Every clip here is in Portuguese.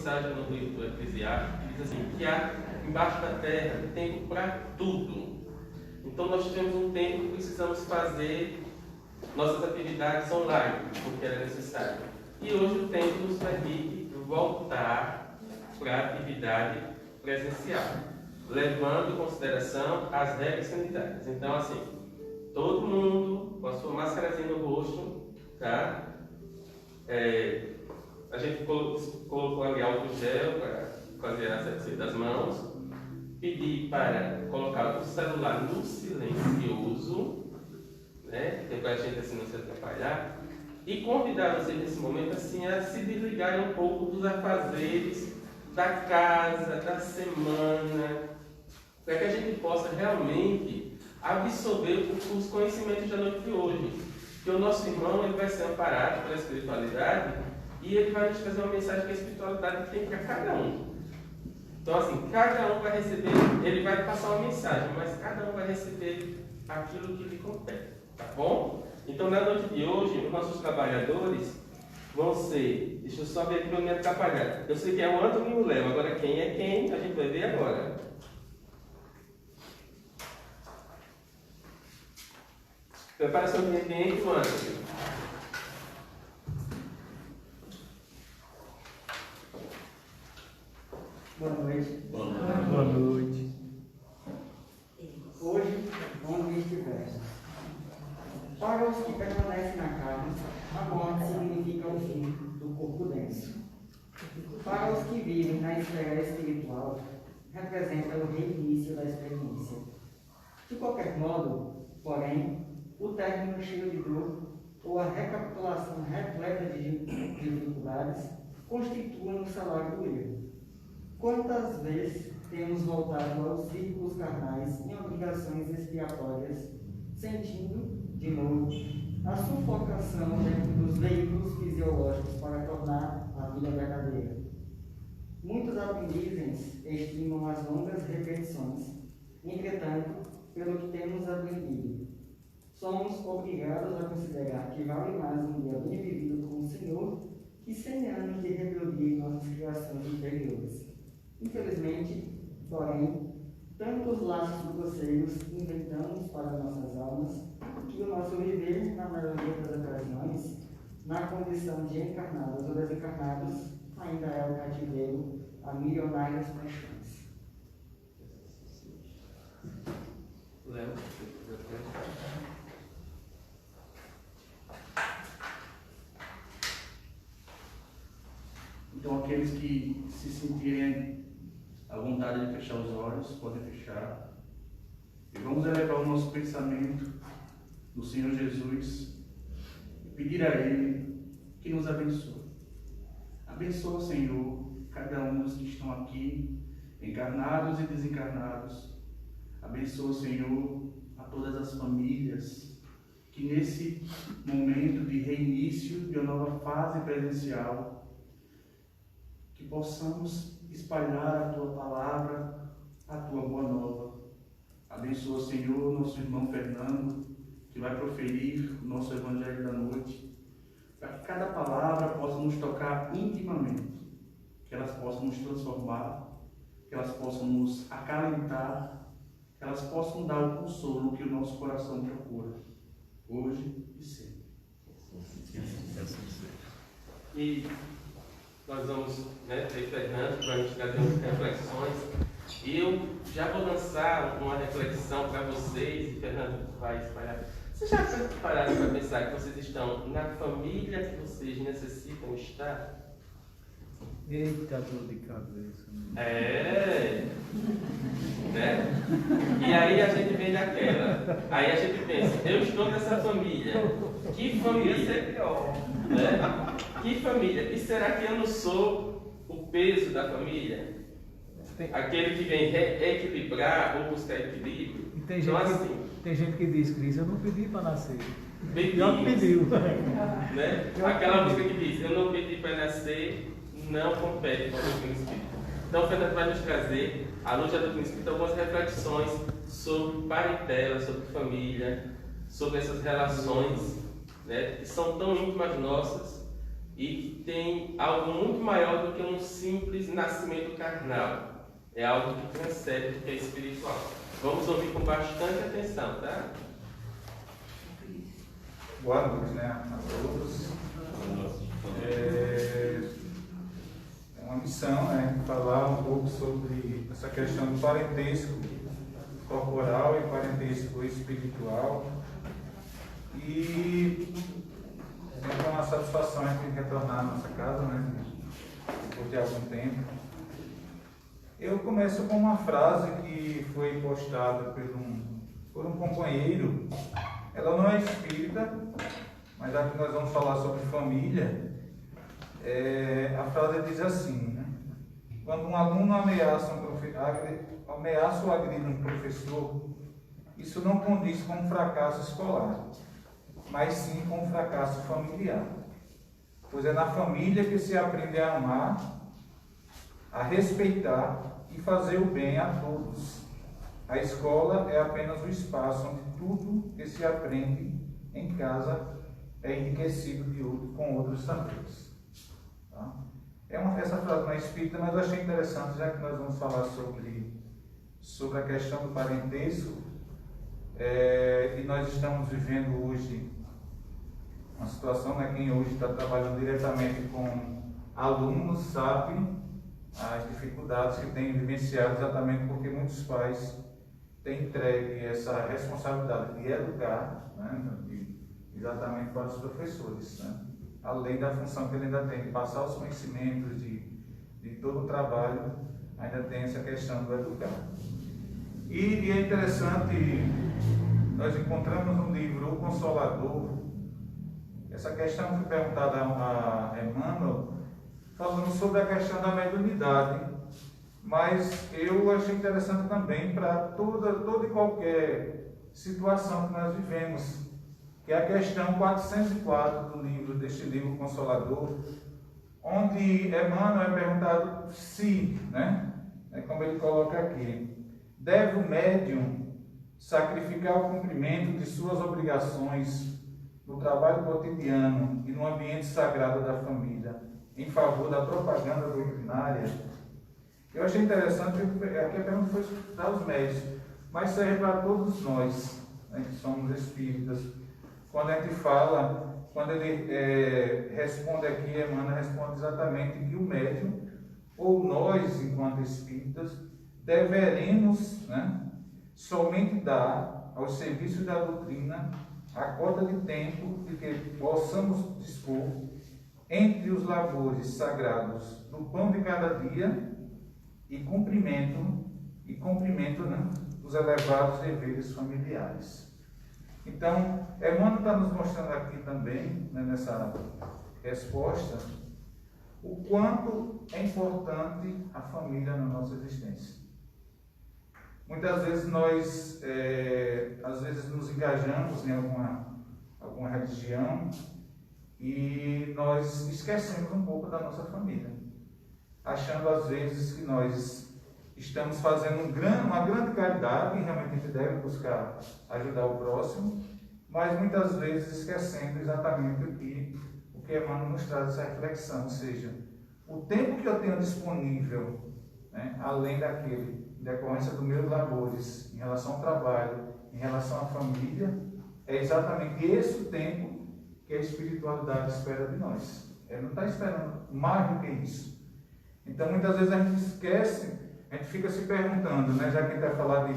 mensagem no livro do Eclesiastes que diz assim, que há embaixo da terra tempo para tudo. Então nós temos um tempo que precisamos fazer nossas atividades online, porque era necessário. E hoje o tempo nos permite voltar para a atividade presencial, levando em consideração as regras sanitárias. Então, assim, todo mundo com a sua máscarazinha no rosto, tá? A gente colocou ali álcool gel para fazer a asepsia das mãos, pedir para colocar o celular no silencioso, né? Que é para a gente assim não se atrapalhar, e convidar vocês nesse momento assim a se desligarem um pouco dos afazeres da casa, da semana, para que a gente possa realmente absorver os conhecimentos da noite de hoje. Que o nosso irmão ele vai ser amparado pela espiritualidade e ele vai nos trazer uma mensagem que a espiritualidade tem para cada um. Então, assim, cada um vai receber, ele vai passar uma mensagem, mas cada um vai receber aquilo que lhe compete, tá bom? Então, na noite de hoje, os nossos trabalhadores vão ser, deixa eu só ver aqui para não me atrapalhar. Eu sei que é o Antônio e o Léo, agora quem é quem, a gente vai ver agora. Prepara seu ambiente, Antônio. Boa noite. Boa noite. Boa noite. Hoje vamos este verso. Para os que permanecem na carne, a morte significa o fim do corpo denso. Para os que vivem na esfera espiritual, representa o reinício da experiência. De qualquer modo, porém, o término cheio de dor ou a recapitulação repleta de dificuldades constituem o salário do erro. Quantas vezes temos voltado aos círculos carnais em obrigações expiatórias, sentindo, de novo, a sufocação dentro dos veículos fisiológicos para tornar a vida verdadeira. Muitos aprendizes estimam as longas repetições, entretanto, pelo que temos aprendido, somos obrigados a considerar que vale mais um dia bem vivido com o Senhor que 100 anos de rebeldia em nossas criações interiores. Infelizmente, porém, tantos laços grosseiros inventamos para nossas almas que o nosso viver, na maioria das ocasiões, na condição de encarnados ou desencarnados, ainda é o cativeiro a milionárias paixões. Léo. Então, aqueles que se sentirem à vontade de fechar os olhos, podem fechar. E vamos elevar o nosso pensamento do Senhor Jesus e pedir a Ele que nos abençoe. Abençoa, Senhor, cada um dos que estão aqui, encarnados e desencarnados. Abençoa, Senhor, a todas as famílias que nesse momento de reinício de uma nova fase presencial, que possamos espalhar a Tua palavra, a Tua boa nova. Abençoa, Senhor, nosso irmão Fernando, que vai proferir o nosso Evangelho da noite, para que cada palavra possa nos tocar intimamente, que elas possam nos transformar, que elas possam nos acalentar, que elas possam dar o consolo que o nosso coração procura, hoje e sempre. E nós vamos ter Fernando para a gente trazer umas reflexões. E eu já vou lançar uma reflexão para vocês, e Fernando vai espalhar. Vocês já pararam para pensar que vocês estão na família que vocês necessitam estar? Eita, dor de cabeça. É, né? E aí a gente vem daquela. Aí a gente pensa, eu estou nessa família. Que família? Né? Que família? E será que eu não sou o peso da família? Aquele que vem reequilibrar ou buscar equilíbrio? Tem então, gente, assim, tem gente que diz, Cris, eu não pedi para nascer. Pedimos, Já pediu. Né? Aquela música que diz, eu não pedi para nascer, não compete com a doutrina espírita. Então, o Fernando vai nos trazer, à luz da doutrina espírita, algumas reflexões sobre parentela, sobre família, sobre essas relações, né, que são tão íntimas nossas, e tem algo muito maior do que um simples nascimento carnal. É algo que transcende, que é espiritual. Vamos ouvir com bastante atenção, tá? Boa noite, né, a todos. É uma missão, né, falar um pouco sobre essa questão do parentesco corporal e parentesco espiritual. E é uma satisfação a gente retornar à nossa casa, né, depois de algum tempo. Eu começo com uma frase que foi postada por um companheiro. Ela não é espírita, mas já que nós vamos falar sobre família, a frase diz assim, né? Quando um aluno ameaça ou agride um professor, isso não condiz com um fracasso escolar, mas sim com um fracasso familiar. Pois é na família que se aprende a amar, a respeitar e fazer o bem a todos. A escola é apenas o espaço onde tudo que se aprende em casa é enriquecido com outros saberes. Tá? Essa frase não é espírita, mas eu achei interessante, já que nós vamos falar sobre a questão do parentesco, e nós estamos vivendo hoje uma situação, né, quem hoje está trabalhando diretamente com alunos sabe as dificuldades que têm vivenciado, exatamente porque muitos pais têm entregue essa responsabilidade de educar, né, exatamente para os professores, né, além da função que ele ainda tem de passar os conhecimentos de todo o trabalho, ainda tem essa questão do educar. E é interessante, nós encontramos no livro O Consolador, essa questão foi perguntada a Emmanuel, falando sobre a questão da mediunidade, mas eu achei interessante também para toda e qualquer situação que nós vivemos, que é a questão 404 deste livro Consolador, onde Emmanuel é perguntado se, né, como ele coloca aqui, deve o médium sacrificar o cumprimento de suas obrigações no trabalho cotidiano e no ambiente sagrado da família, em favor da propaganda doutrinária? Eu achei interessante, porque aqui a pergunta foi para os médios, mas serve para todos nós, né, que somos espíritas. Quando a gente fala, quando ele responde aqui, Emmanuel responde exatamente que o médium, ou nós, enquanto espíritas, deveremos, né, somente dar ao serviço da doutrina a cota de tempo de que possamos dispor entre os labores sagrados do pão de cada dia e cumprimento, né, dos elevados deveres familiares. Então, Emmanuel está nos mostrando aqui também, né, nessa resposta, o quanto é importante a família na nossa existência. Muitas vezes nós, às vezes nos engajamos em alguma religião e nós esquecemos um pouco da nossa família, achando às vezes que nós estamos fazendo uma grande caridade, e realmente a gente deve buscar ajudar o próximo, mas muitas vezes esquecendo exatamente o que Emmanuel nos traz essa reflexão, ou seja, o tempo que eu tenho disponível, né, além daquele decorrência dos meus labores, em relação ao trabalho, em relação à família, é exatamente esse o tempo que a espiritualidade espera de nós. Ela não está esperando mais do que isso. Então, muitas vezes a gente esquece, a gente fica se perguntando, né, já que a gente vai falar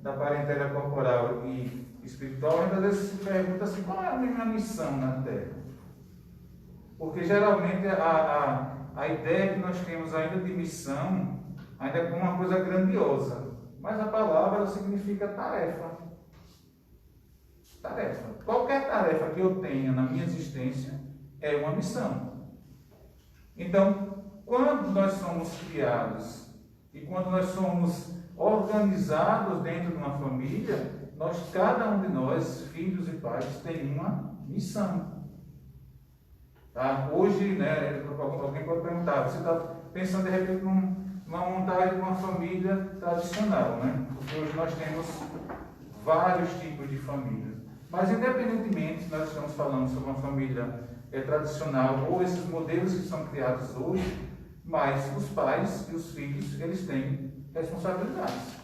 da parentela corporal e espiritual, muitas vezes se pergunta assim, qual é a minha missão na Terra? Porque geralmente a ideia que nós temos ainda de missão ainda é como uma coisa grandiosa, mas a palavra significa tarefa. Tarefa. Qualquer tarefa que eu tenha na minha existência é uma missão. Então, quando nós somos criados e quando nós somos organizados dentro de uma família, cada um de nós, filhos e pais, tem uma missão. Tá? Hoje, né, alguém pode perguntar, você está pensando de repente numa montagem de uma família tradicional, né? Porque hoje nós temos vários tipos de família. Mas independentemente se nós estamos falando sobre uma família tradicional, ou esses modelos que são criados hoje, mas os pais e os filhos, eles têm responsabilidades.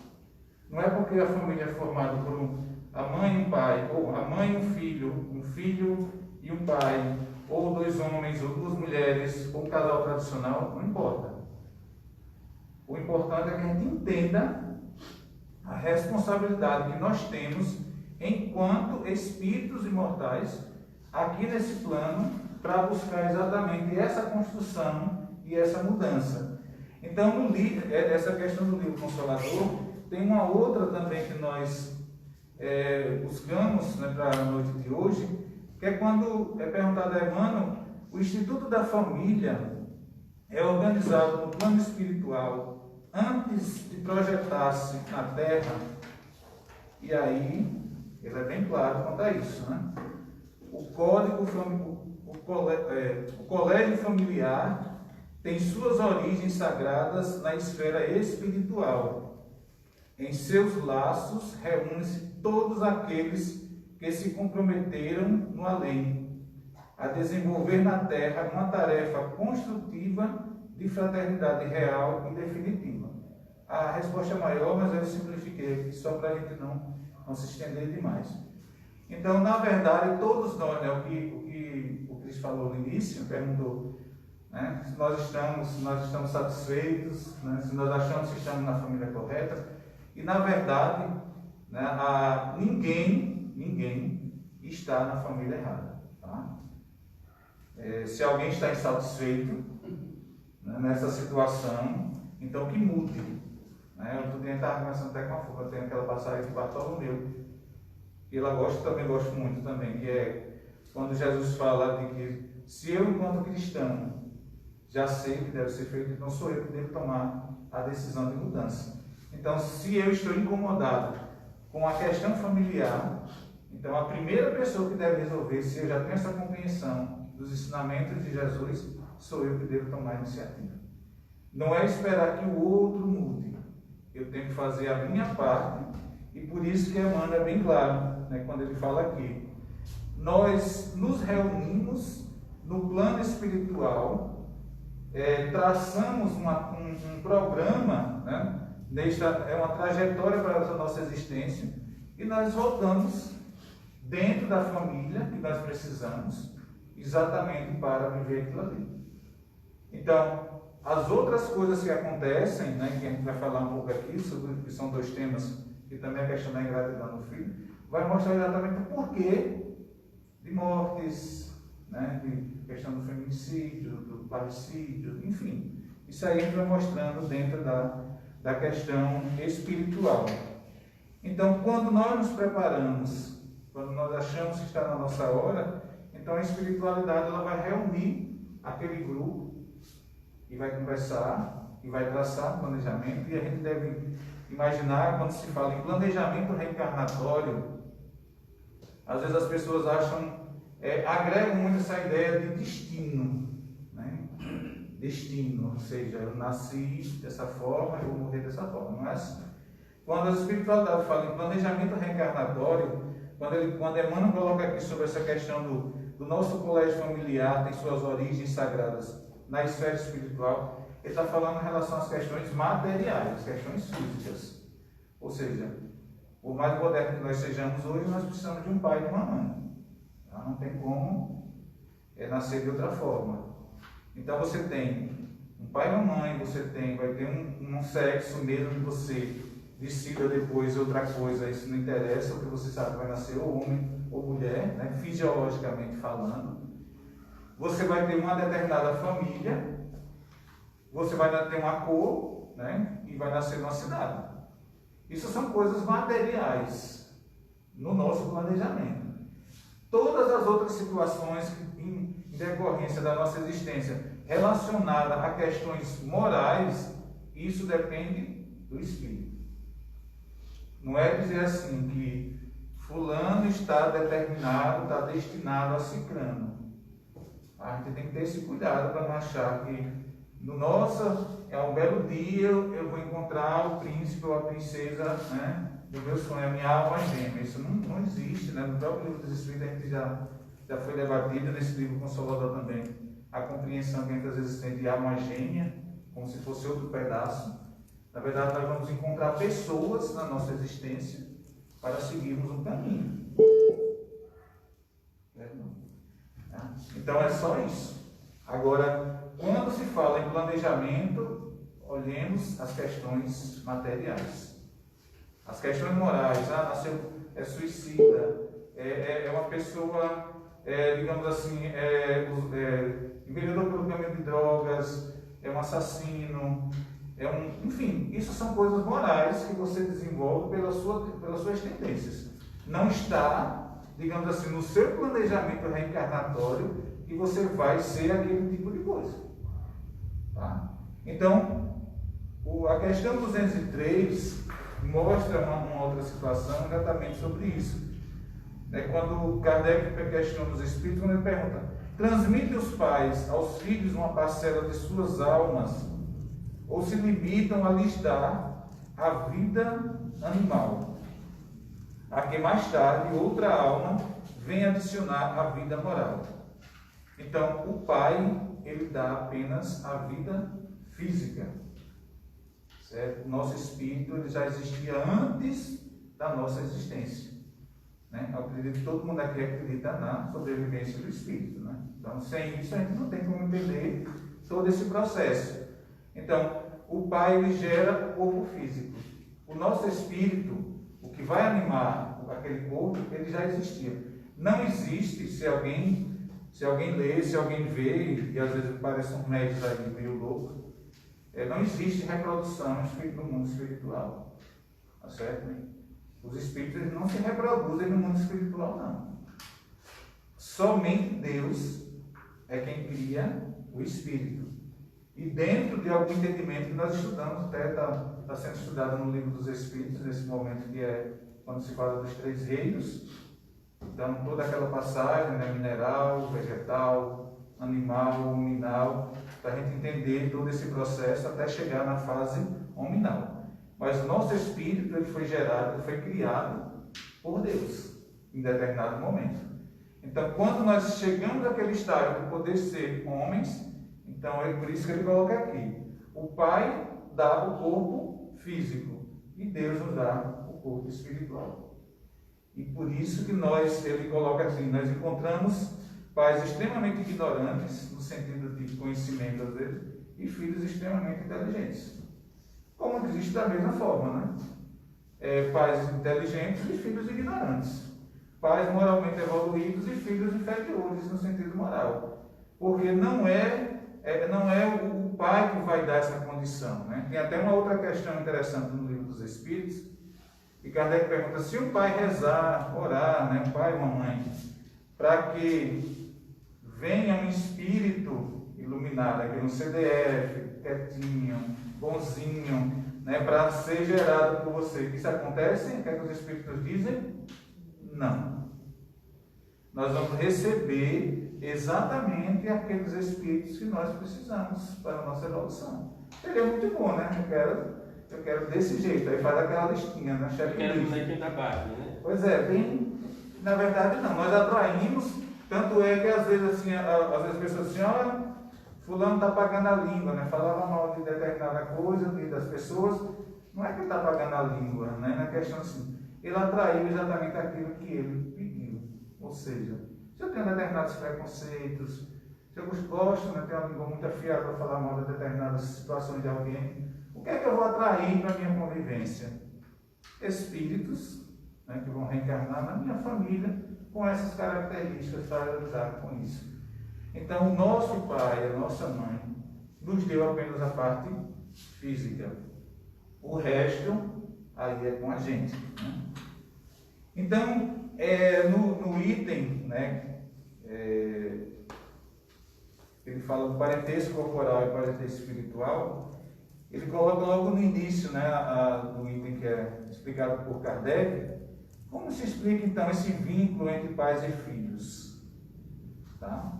Não é porque a família é formada por a mãe e um pai, ou a mãe e um filho e um pai, ou 2 homens, ou 2 mulheres, ou um casal tradicional, não importa. O importante é que a gente entenda a responsabilidade que nós temos enquanto espíritos imortais aqui nesse plano para buscar exatamente essa construção e essa mudança. Então, no livro, essa questão do livro Consolador, tem uma outra também que nós buscamos, né, para a noite de hoje, que é quando é perguntado a Emmanuel, o Instituto da Família é organizado no plano espiritual antes de projetar-se na Terra, e aí ele é bem claro quanto a isso, né? O colégio familiar tem suas origens sagradas na esfera espiritual. Em seus laços reúnem-se todos aqueles que se comprometeram no além, a desenvolver na Terra uma tarefa construtiva de fraternidade real e definitiva. A resposta é maior, mas eu simplifiquei aqui só para a gente não se estender demais. Então, na verdade, todos nós, né, o que o Cris falou no início, perguntou, né, se nós estamos satisfeitos, né, se nós achamos que estamos na família correta, e na verdade, né, ninguém está na família errada. Tá? Se alguém está insatisfeito, né, nessa situação, então que mude. Né? Outro dia estava conversando até com a Fuga, tem aquela passagem de Bartolomeu, que também gosto muito também, que é quando Jesus fala de que se eu, enquanto cristão, já sei o que deve ser feito, então sou eu que devo tomar a decisão de mudança. Então, se eu estou incomodado com a questão familiar, então a primeira pessoa que deve resolver, se eu já tenho essa compreensão dos ensinamentos de Jesus, sou eu que devo tomar a iniciativa. Não é esperar que o outro mude. Eu tenho que fazer a minha parte, e por isso que Emmanuel é bem claro, né, quando ele fala aqui. Nós nos reunimos no plano espiritual, traçamos um programa, né, é uma trajetória para a nossa existência, e nós voltamos dentro da família que nós precisamos, exatamente para viver aquilo ali. Então, as outras coisas que acontecem, né, que a gente vai falar um pouco aqui, que são 2 temas, que também é a questão da ingratidão do filho, vai mostrar exatamente o porquê de mortes, né, de questão do feminicídio, do parricídio, enfim. Isso aí a gente vai mostrando dentro da questão espiritual. Então, quando nós nos preparamos, quando nós achamos que está na nossa hora, então a espiritualidade ela vai reunir aquele grupo e vai conversar e vai traçar um planejamento, e a gente deve imaginar, quando se fala em planejamento reencarnatório, às vezes as pessoas agregam muito essa ideia de destino, né? Destino, ou seja, eu nasci dessa forma, eu vou morrer dessa forma, não é assim. Quando a espiritualidade fala em planejamento reencarnatório, quando Emmanuel coloca aqui sobre essa questão do nosso colégio familiar, tem suas origens sagradas na esfera espiritual, ele está falando em relação às questões materiais, às questões físicas. Ou seja, por mais moderno que nós sejamos hoje, nós precisamos de um pai e de uma mãe. Tá? Não tem como nascer de outra forma. Então você tem um pai e uma mãe, vai ter um sexo, mesmo que você decida depois outra coisa, isso não interessa, porque você sabe que vai nascer ou homem ou mulher, né, fisiologicamente falando. Você vai ter uma determinada família, você vai ter uma cor, né, e vai nascer numa cidade. Isso são coisas materiais no nosso planejamento. Todas as outras situações em decorrência da nossa existência relacionada a questões morais, isso depende do espírito. Não é dizer assim que fulano está determinado, está destinado a ciclano. A gente tem que ter esse cuidado para não achar que é um belo dia, eu vou encontrar o príncipe ou a princesa, né, do meu sonho, a minha alma gêmea. Isso não existe, né? No próprio livro dos Espíritos a gente já foi debatida nesse livro Consolador também, a compreensão que a gente às vezes tem de alma gêmea, como se fosse outro pedaço. Na verdade, nós vamos encontrar pessoas na nossa existência para seguirmos um caminho. Então é só isso. Agora, quando se fala em planejamento, olhemos as questões materiais. As questões morais, nasceu, é suicida, é uma pessoa, digamos assim, enveredou pelo caminho de drogas, é um assassino, enfim, isso são coisas morais que você desenvolve pelas suas tendências. Não está, digamos assim, no seu planejamento reencarnatório que você vai ser aquele tipo de coisa. Tá? Então, a questão 203 mostra uma outra situação exatamente sobre isso. Quando Kardec questiona os espíritos, quando ele pergunta: transmite os pais aos filhos uma parcela de suas almas, ou se limitam a lhes dar a vida animal, a que mais tarde outra alma vem adicionar a vida moral? Então, o pai, ele dá apenas a vida física, certo? O nosso espírito, ele já existia antes da nossa existência, né? Eu acredito que todo mundo aqui acredita na sobrevivência do espírito, né? Então, sem isso, a gente não tem como entender todo esse processo. Então, o pai, ele gera o corpo físico. O nosso espírito, o que vai animar aquele corpo, ele já existia. Não existe, se alguém lê, se alguém vê, e às vezes parecem uns médicos aí meio loucos, não existe reprodução no mundo espiritual. Tá certo? Os espíritos, eles não se reproduzem no mundo espiritual, não. Somente Deus é quem cria o espírito. E dentro de algum entendimento que nós estudamos, até está sendo estudado no Livro dos Espíritos, nesse momento que é quando se fala dos 3 reinos. Então, toda aquela passagem, né, mineral, vegetal, animal, hominal, para a gente entender todo esse processo até chegar na fase hominal. Mas o nosso espírito, ele foi gerado, ele foi criado por Deus, em determinado momento. Então, quando nós chegamos àquele estágio de poder ser homens, então é por isso que ele coloca aqui: o Pai dá o corpo físico e Deus nos dá o corpo espiritual. E por isso que ele coloca assim: nós encontramos pais extremamente ignorantes, no sentido de conhecimento às vezes, e filhos extremamente inteligentes. Como existe da mesma forma, né? Pais inteligentes e filhos ignorantes. Pais moralmente evoluídos e filhos inferiores no sentido moral. Porque não é o pai que vai dar essa condição, né? Tem até uma outra questão interessante no Livro dos Espíritos, e Kardec pergunta: se o pai rezar, orar, né, pai ou mamãe, para que venha um espírito iluminado, aqui no CDF, quietinho, bonzinho, né, para ser gerado por você, isso acontece? O que é que os espíritos dizem? Não. Nós vamos receber exatamente aqueles espíritos que nós precisamos para a nossa evolução. Seria muito bom, né? Eu quero desse jeito. Aí faz aquela listinha, né? Eu quero dizer quem trabalha, né? Pois é, bem... Na verdade, não. Nós atraímos, tanto é que às vezes assim, às vezes as pessoas assim: olha, fulano está pagando a língua, né? Falava mal de determinada coisa das pessoas. Não é que ele está pagando a língua, né? Na questão assim, ele atraiu exatamente aquilo que ele pediu. Ou seja, se eu tenho determinados preconceitos, se eu gosto, né, tenho uma língua muito afiada para falar mal de determinadas situações de alguém, o que é que eu vou atrair para a minha convivência? Espíritos, né, que vão reencarnar na minha família com essas características para lidar com isso. Então, o nosso pai, a nossa mãe, nos deu apenas a parte física. O resto, aí é com a gente. Né? Então, no item, né, ele fala do parentesco corporal e parentesco espiritual. Ele coloca logo no início, né, do item que é explicado por Kardec, como se explica então esse vínculo entre pais e filhos. Tá?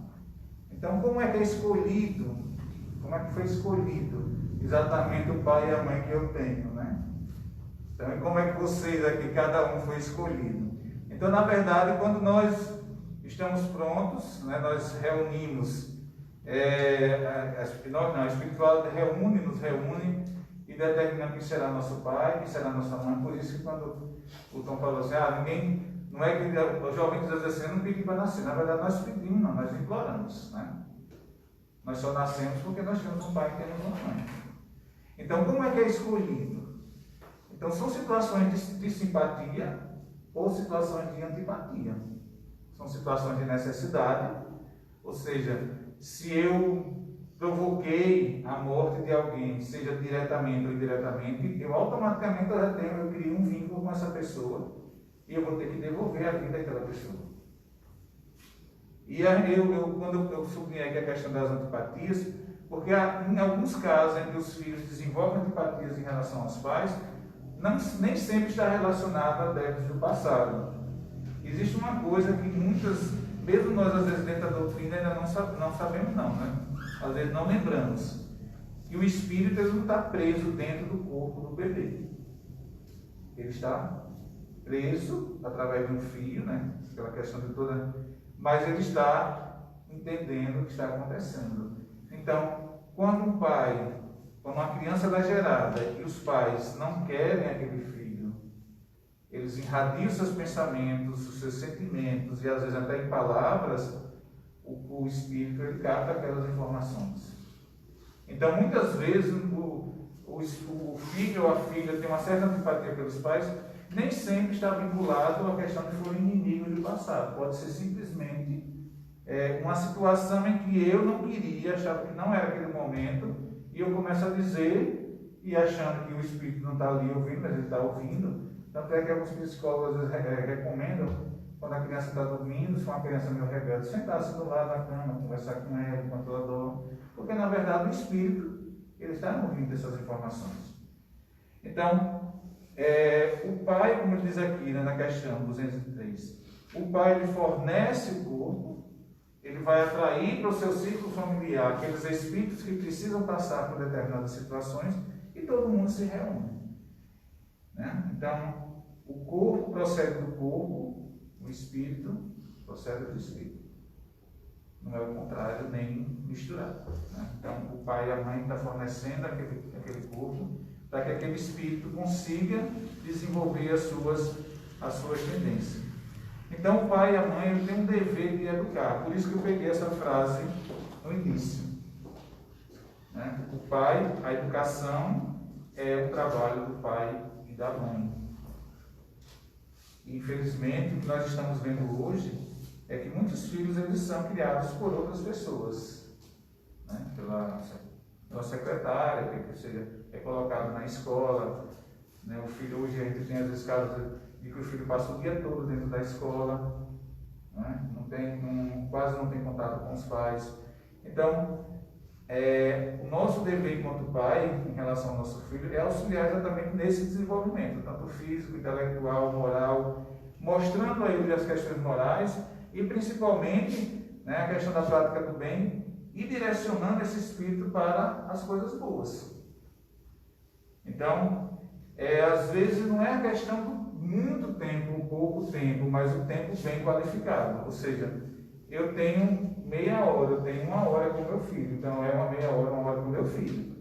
Então, como é que é escolhido? Como é que foi escolhido exatamente o pai e a mãe que eu tenho, né? Então, como é que vocês aqui, cada um foi escolhido? Então, na verdade, quando nós estamos prontos, né? Nós reunimos, a espiritualidade nos reúne e determina quem será nosso pai, quem será nossa mãe. Por isso que quando o Tom falou assim, não é que o jovem diz assim, eu não pedi para nascer. Na verdade, nós pedimos, não, nós imploramos, né? Nós só nascemos porque nós temos um pai e temos uma mãe. Então, como é que é escolhido? Então, são situações de simpatia ou situações de antipatia. São situações de necessidade, ou seja, se eu provoquei a morte de alguém, seja diretamente ou indiretamente, eu automaticamente eu crio um vínculo com essa pessoa e eu vou ter que devolver a vida àquela pessoa. E quando eu sublinhei aqui a questão das antipatias, porque em alguns casos em que os filhos desenvolvem antipatias em relação aos pais, nem sempre está relacionada a débitos do passado. Existe uma coisa que mesmo nós às vezes dentro da doutrina ainda não sabemos não, né? Às vezes não lembramos. Que o espírito ele não está preso dentro do corpo do bebê. Ele está preso através de um fio, né? Aquela questão de toda... Mas ele está entendendo o que está acontecendo. Então, quando uma criança é gerada e os pais não querem aquele filho, eles irradiam seus pensamentos, os seus sentimentos e às vezes até em palavras, o espírito ele capta aquelas informações. Então, muitas vezes o filho ou a filha tem uma certa antipatia pelos pais, nem sempre está vinculado à questão de for inimigo do passado. Pode ser simplesmente uma situação em que eu não queria, achava que não era aquele momento, e eu começo a dizer, e achando que o espírito não está ali ouvindo, mas ele está ouvindo. Tanto é que alguns psicólogos às vezes recomendam, quando a criança está dormindo, se for uma criança meio rebelde, sentar-se do lado da cama, conversar com ela enquanto ela dorme, porque na verdade o espírito ele está ouvindo essas informações. Então, o pai, como ele diz aqui, né, na questão 203, o pai ele fornece o corpo, ele vai atrair para o seu círculo familiar aqueles espíritos que precisam passar por determinadas situações e todo mundo se reúne. Né? Então, o corpo procede do corpo, o espírito procede do espírito. Não é o contrário, nem misturado. Né? Então, o pai e a mãe estão fornecendo aquele corpo para que aquele espírito consiga desenvolver as suas tendências. Então, o pai e a mãe têm um dever de educar. Por isso que eu peguei essa frase no início. Né? O pai, a educação é o trabalho do pai e da mãe. E, infelizmente, o que nós estamos vendo hoje é que muitos filhos eles são criados por outras pessoas. Né? Pela secretária, que seja, é colocado na escola. Né? O filho, hoje a gente tem às vezes casos de que o filho passa o dia todo dentro da escola, né? Quase não tem contato com os pais. Então, o nosso dever enquanto pai, em relação ao nosso filho, é auxiliar exatamente nesse desenvolvimento, tanto físico, intelectual, moral, mostrando a ele as questões morais e principalmente, né, a questão da prática do bem e direcionando esse espírito para as coisas boas. Então, às vezes não é a questão do muito tempo, pouco tempo, mas o tempo bem qualificado. Ou seja, eu tenho meia hora, eu tenho 1 hora com meu filho, então é uma meia hora, 1 hora com meu filho.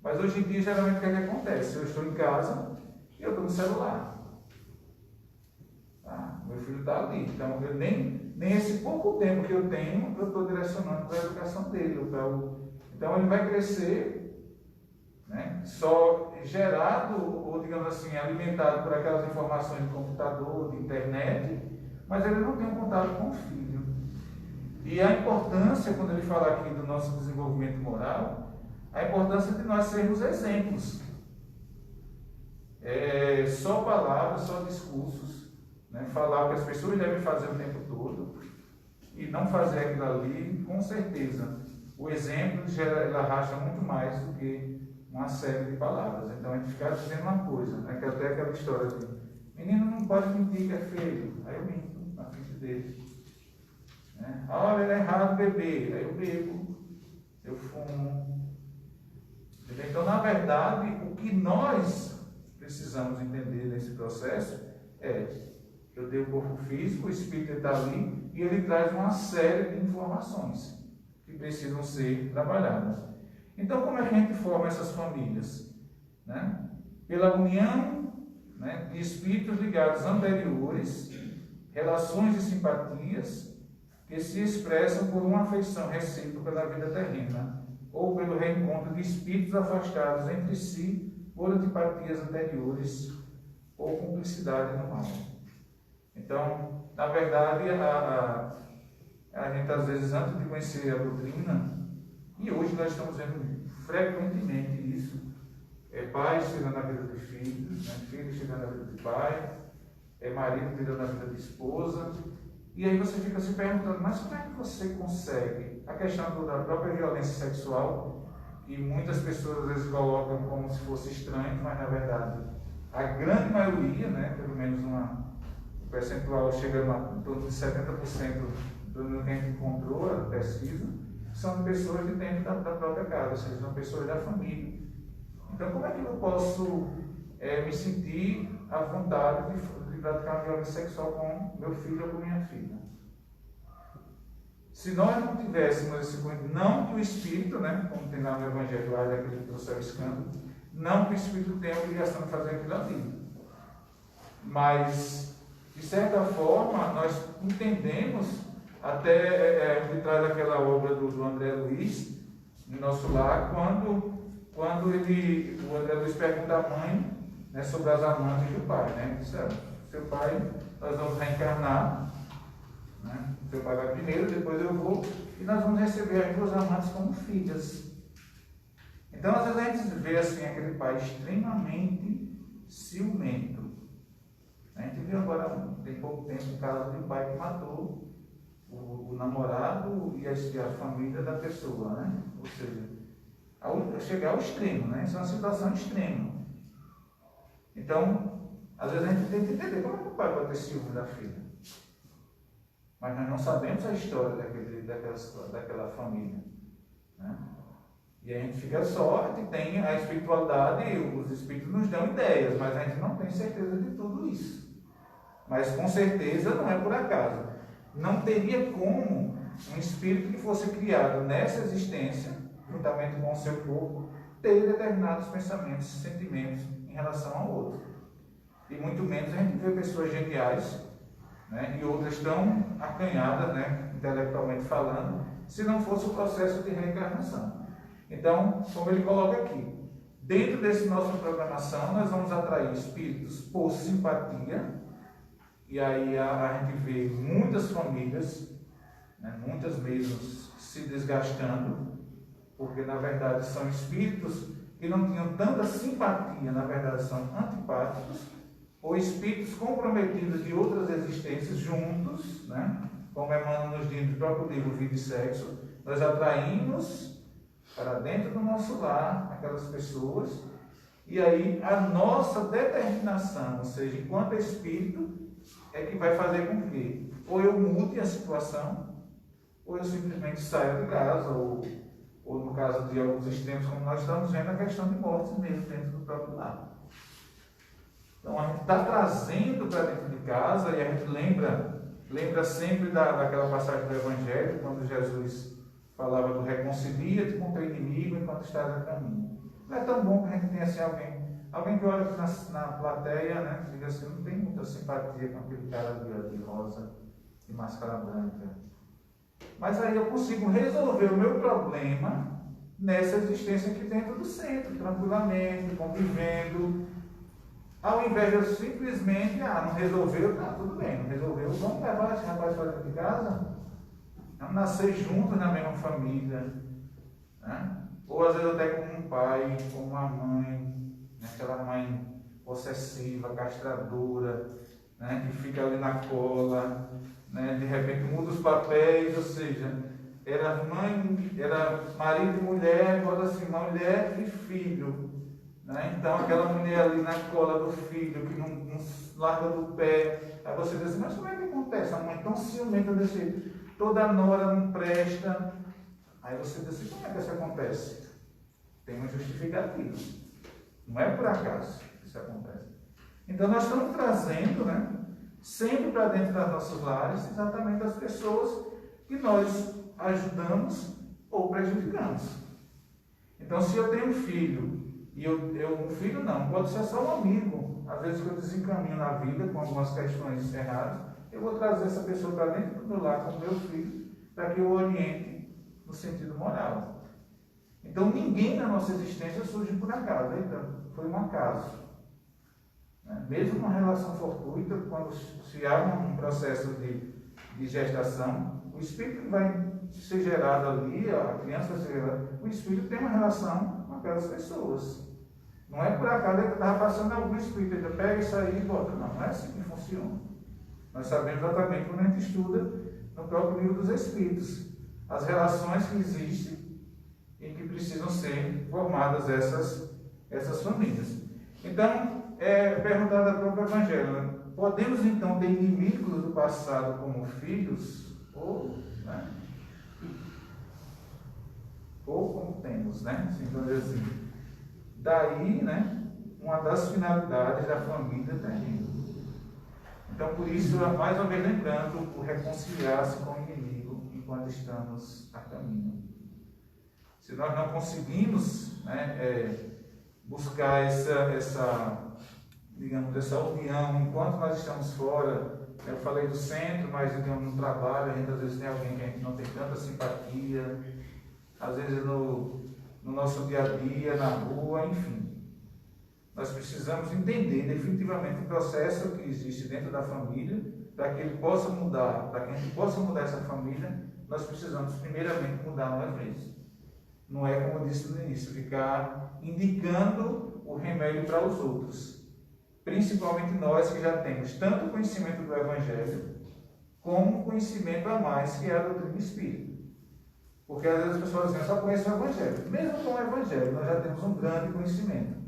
Mas hoje em dia, geralmente, o que acontece? Eu estou em casa e eu estou no celular. Meu filho está ali. Então, eu nem esse pouco tempo que eu tenho, eu estou direcionando para a educação dele. Então, ele vai crescer, né, só gerado, ou digamos assim, alimentado por aquelas informações de computador, de internet, mas ele não tem um contato com o filho. E a importância, quando ele fala aqui do nosso desenvolvimento moral, a importância de nós sermos exemplos. Só palavras, só discursos, né, falar o que as pessoas devem fazer o tempo todo e não fazer aquilo ali, com certeza. O exemplo ele arrasta muito mais do que uma série de palavras. Então a gente fica dizendo uma coisa, né, que até aquela história de menino não pode mentir que é feio, aí eu minto na frente dele. Né? Olha, ele é errado beber, aí eu bebo, eu fumo. Então, na verdade, o que nós precisamos entender nesse processo é Eu tenho o corpo físico, o espírito está ali e ele traz uma série de informações que precisam ser trabalhadas. Então, como é que a gente forma essas famílias? Né? Pela união, né, de espíritos ligados anteriores, relações e simpatias que se expressam por uma afeição recíproca na vida terrena, ou pelo reencontro de espíritos afastados entre si por antipatias anteriores ou cumplicidade no mal. Então, na verdade, a gente às vezes, antes de conhecer a doutrina, e hoje nós estamos vendo frequentemente isso, pais tirando a vida dos filhos, né? Filhos tirando a vida de pai, marido tirando a vida de esposa, e aí você fica se perguntando, mas como é que você consegue? A questão da própria violência sexual, que muitas pessoas às vezes colocam como se fosse estranho, mas na verdade, a grande maioria, né, pelo menos o percentual chega em torno de 70% do que a gente encontrou, a pesquisa, são de pessoas de dentro da própria casa, ou seja, são pessoas da família. Então, como é que eu posso me sentir à vontade de praticar uma violência sexual com meu filho ou com minha filha? Se nós não tivéssemos esse conhecimento, não que o Espírito, né, como tem lá no Evangelho, lá daquele que trouxe o escândalo, não que o Espírito tenha a obrigação de fazer aquilo ali. Mas, de certa forma, nós entendemos, até ele traz aquela obra do André Luiz, no nosso lar, quando o André Luiz pergunta à mãe, né, sobre as amantes do pai, né? Disse, seu pai, nós vamos reencarnar, né? Seu pai vai primeiro, depois eu vou, e nós vamos receber as duas amantes como filhas. Então, às vezes a gente vê assim, aquele pai extremamente ciumento. A gente viu agora, tem pouco tempo, o caso de um pai que matou o namorado e a família da pessoa, né? Ou seja, chegar ao extremo, né? Isso é uma situação extrema. Então, às vezes a gente tem que entender como é que o pai pode ter ciúme da filha. Mas nós não sabemos a história daquela família, né? E a gente fica só, que tem a espiritualidade, os espíritos nos dão ideias, mas a gente não tem certeza de tudo isso. Mas com certeza não é por acaso. Não teria como um espírito que fosse criado nessa existência, juntamente com o seu corpo, ter determinados pensamentos e sentimentos em relação ao outro. E muito menos a gente vê pessoas geniais, né, e outras tão acanhadas, né, intelectualmente falando, se não fosse o processo de reencarnação. Então, como ele coloca aqui, dentro dessa nossa programação, nós vamos atrair espíritos por simpatia, e aí a gente vê muitas famílias, né, muitas mesmo se desgastando, porque na verdade são espíritos que não tinham tanta simpatia, na verdade são antipáticos, ou espíritos comprometidos de outras existências juntos, né? Como Emmanuel nos diz no próprio livro Vida e Sexo, nós atraímos para dentro do nosso lar aquelas pessoas, e aí a nossa determinação, ou seja, enquanto espírito, é que vai fazer com que ou eu mude a situação, ou eu simplesmente saia de casa, ou no caso de alguns extremos, como nós estamos vendo, a questão de mortes mesmo dentro do próprio lar. Então a gente está trazendo para dentro de casa, e a gente lembra sempre daquela passagem do Evangelho, quando Jesus falava do reconcilia-te com o teu inimigo enquanto estás a caminho. Não é tão bom que a gente tenha assim alguém que olha na plateia, né, diga assim, não tem muita simpatia com aquele cara de rosa, de máscara branca. Mas aí eu consigo resolver o meu problema nessa existência aqui dentro do centro, tranquilamente, convivendo. Ao invés de eu simplesmente, não resolveu, tá, tudo bem, não resolveu, vamos levar esse rapaz para dentro de casa, vamos nascer juntos na mesma família, né? Ou às vezes até como um pai, como uma mãe, né? Aquela mãe possessiva, castradora, né? Que fica ali na cola, né? De repente muda os papéis, ou seja, era mãe, era marido e mulher, agora assim, mulher e filho. Então, aquela mulher ali na cola do filho, que não larga do pé, aí você diz assim, mas como é que acontece? A mãe tão ciumenta desse jeito, toda nora não presta. Aí você diz assim, como é que isso acontece? Tem uma justificativa. Não é por acaso que isso acontece. Então, nós estamos trazendo, né, sempre para dentro dos nossos lares, exatamente as pessoas que nós ajudamos ou prejudicamos. Então, se eu tenho um filho, e um filho não, pode ser só um amigo, às vezes que eu desencaminho na vida com algumas questões erradas, eu vou trazer essa pessoa para dentro do meu lar com o meu filho, para que eu oriente no sentido moral. Então, ninguém na nossa existência surge por acaso, então, foi um acaso. Mesmo uma relação fortuita, quando se há um processo de gestação, o espírito que vai ser gerado ali, a criança vai ser gerada, o espírito tem uma relação com aquelas pessoas. Não é por acaso que estava passando algum espírito, ele pega isso aí e bota. Não é assim que funciona. Nós sabemos exatamente quando a gente estuda no próprio livro dos Espíritos as relações que existem e que precisam ser formadas essas famílias. Então, perguntado ao próprio Evangelho, né? Podemos então ter inimigos do passado como filhos? Ou como temos, né? Assim. Daí, né? Uma das finalidades da família terrena. Então, por isso, mais uma vez lembrando, o reconciliar-se com o inimigo enquanto estamos a caminho. Se nós não conseguimos, né, buscar essa união enquanto nós estamos fora, eu falei do centro, mas digamos, no trabalho, a gente às vezes tem alguém que a gente não tem tanta simpatia, às vezes no nosso dia a dia, na rua, enfim. Nós precisamos entender definitivamente o processo que existe dentro da família, para que ele possa mudar, para que a gente possa mudar essa família, nós precisamos primeiramente mudar nós mesmos. Não é, como eu disse no início, ficar indicando o remédio para os outros. Principalmente nós que já temos tanto conhecimento do Evangelho, como conhecimento a mais, que é a doutrina espírita. Porque às vezes as pessoas dizem, eu só conheço o Evangelho. Mesmo com o Evangelho, nós já temos um grande conhecimento.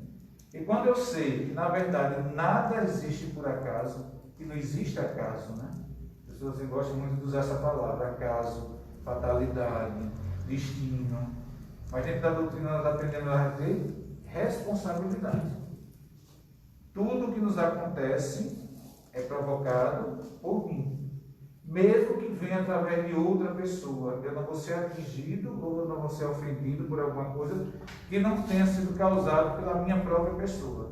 E quando eu sei que, na verdade, nada existe por acaso, que não existe acaso, né? As pessoas gostam muito de usar essa palavra, acaso, fatalidade, destino. Mas dentro da doutrina nós aprendemos a ter responsabilidade. Tudo que nos acontece é provocado por mim. Mesmo que venha através de outra pessoa, eu não vou ser atingido ou eu não vou ser ofendido por alguma coisa que não tenha sido causada pela minha própria pessoa.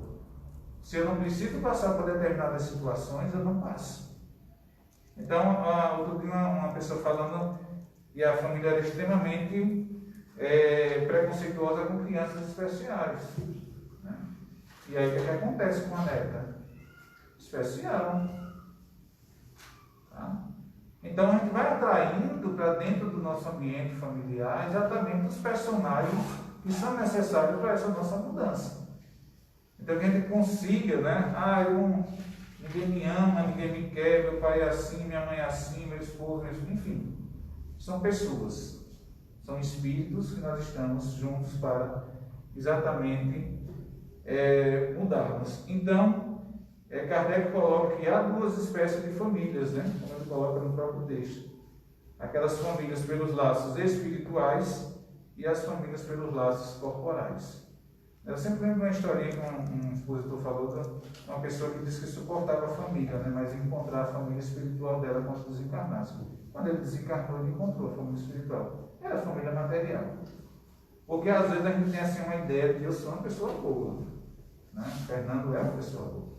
Se eu não preciso passar por determinadas situações, eu não passo. Então, outro dia uma pessoa falando que a família era extremamente preconceituosa com crianças especiais. Né? E aí o que acontece com a neta? Especial. Tá? Então a gente vai atraindo para dentro do nosso ambiente familiar exatamente os personagens que são necessários para essa nossa mudança. Então que a gente consiga, né? Ninguém me ama, ninguém me quer, meu pai é assim, minha mãe é assim, meu esposo, enfim. São pessoas, são espíritos que nós estamos juntos para exatamente mudarmos. Então, Kardec coloca que há duas espécies de famílias, né? Como ele coloca no próprio texto. Aquelas famílias pelos laços espirituais e as famílias pelos laços corporais. Eu sempre lembro uma historinha que um expositor falou de uma pessoa que disse que suportava a família, né? Mas encontrar a família espiritual dela quando desencarnasse. Quando ele desencarnou, ele encontrou a família espiritual. Era a família material. Porque às vezes a gente tem assim uma ideia de que eu sou uma pessoa boa. Né? Fernando é uma pessoa boa.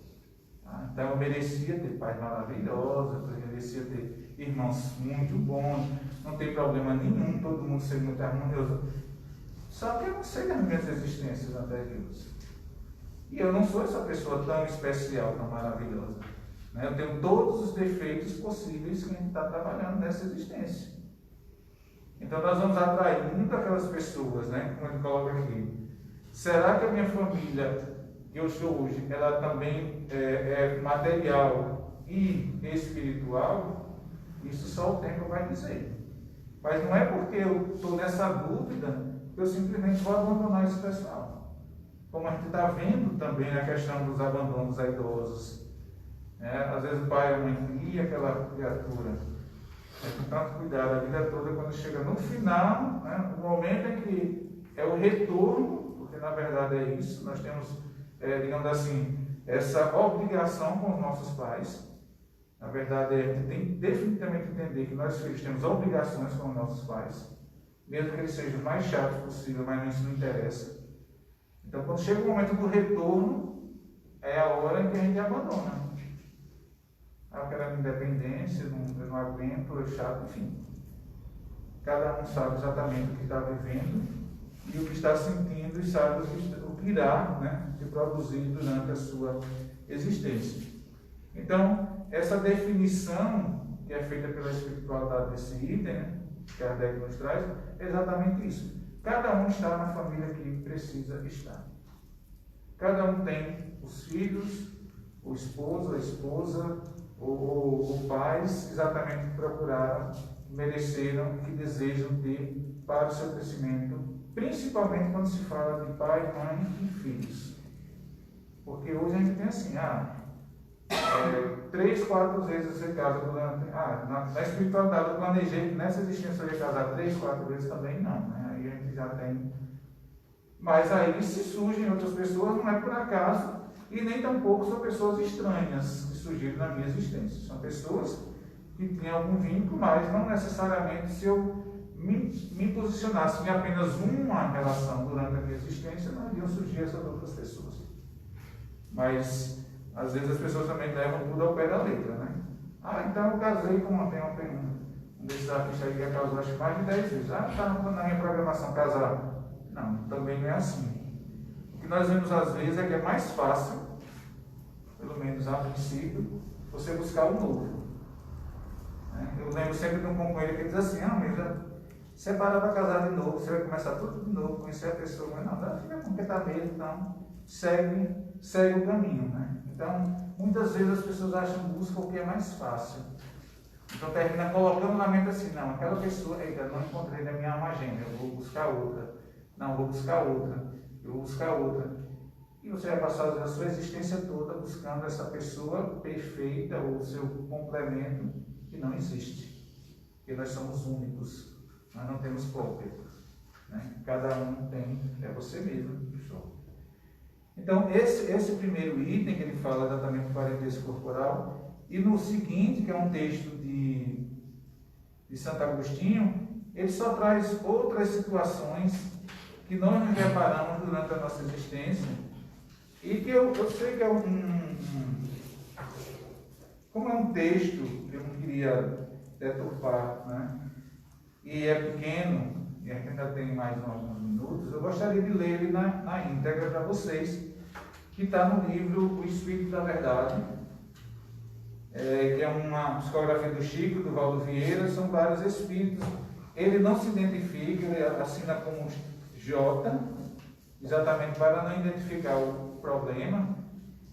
Então eu merecia ter pais maravilhosos, eu merecia ter irmãos muito bons, não tem problema nenhum, todo mundo ser muito harmonioso. Só que eu não sei das minhas existências anteriores. E eu não sou essa pessoa tão especial, tão maravilhosa. Né? Eu tenho todos os defeitos possíveis que a gente está trabalhando nessa existência. Então nós vamos atraindo aquelas pessoas, né? Como ele coloca aqui. Será que a minha família que eu sou hoje, ela também é material e espiritual? Isso só o tempo vai dizer. Mas não é porque eu estou nessa dúvida que eu simplesmente vou abandonar esse pessoal. Como a gente está vendo também na questão dos abandonos a idosos. Às vezes o pai e a mãe cria aquela criatura com tanto cuidado a vida toda, quando chega no final, né, o momento em que é o retorno, porque na verdade é isso, nós temos digamos assim, essa obrigação com os nossos pais, Na verdade, a gente tem definitivamente que entender que nós filhos temos obrigações com os nossos pais, mesmo que eles sejam o mais chatos possível, mas isso não interessa. Então, quando chega o momento do retorno, é a hora em que a gente abandona. Eu quero a minha independência, eu não aguento, é chato, enfim. Cada um sabe exatamente o que está vivendo e o que está sentindo e sabe o que irá, né, se produzir durante a sua existência. Então, essa definição que é feita pela espiritualidade desse item, né, que Kardec nos traz, é exatamente isso. Cada um está na família que precisa estar. Cada um tem os filhos, o esposo, a esposa, ou pais, exatamente que procuraram, mereceram, que desejam ter para o seu crescimento, principalmente quando se fala de pai, mãe e filhos. Porque hoje a gente tem assim, 3, 4 vezes você casa durante. Na espiritualidade eu planejei que nessa existência eu ia casar 3, 4 vezes também não, né? Aí a gente já tem. Mas aí se surgem outras pessoas, não é por acaso, e nem tampouco são pessoas estranhas que surgiram na minha existência. São pessoas que tinham algum vínculo, mas não necessariamente se eu me posicionasse em apenas uma relação durante a minha existência, não iriam surgir essas outras pessoas. Mas às vezes as pessoas também levam tudo ao pé da letra, né? Então eu casei com um desses artistas aí que casou acho que mais de 10 vezes. Está na minha programação casar. Não, também não é assim. O que nós vemos às vezes é que é mais fácil, pelo menos a princípio, você buscar o novo. Eu lembro sempre de um companheiro que diz assim, você para para casar de novo, você vai começar tudo de novo, conhecer a pessoa, mas não, fica com que está mesmo, então segue o caminho, né? Então, muitas vezes as pessoas buscam o que é mais fácil. Então termina colocando na mente assim, não, aquela pessoa, não encontrei na minha alma agenda, eu vou buscar outra. Não, vou buscar outra, eu vou buscar outra. E você vai passar a sua existência toda buscando essa pessoa perfeita, ou o seu complemento, que não existe. Porque nós somos únicos, nós não temos cópia. Né? Cada um é você mesmo. Então, esse primeiro item que ele fala exatamente do parentesco corporal, e no seguinte, que é um texto de Santo Agostinho, ele só traz outras situações que nós nos reparamos durante a nossa existência, e que eu sei que é como é um texto que eu não queria deturpar, né? E é pequeno, e ainda tem mais alguns minutos, eu gostaria de ler ele na íntegra para vocês, que está no livro O Espírito da Verdade, que é uma psicografia do Chico, do Valdo Vieira, são vários espíritos. Ele não se identifica, ele assina como J, exatamente para não identificar o problema,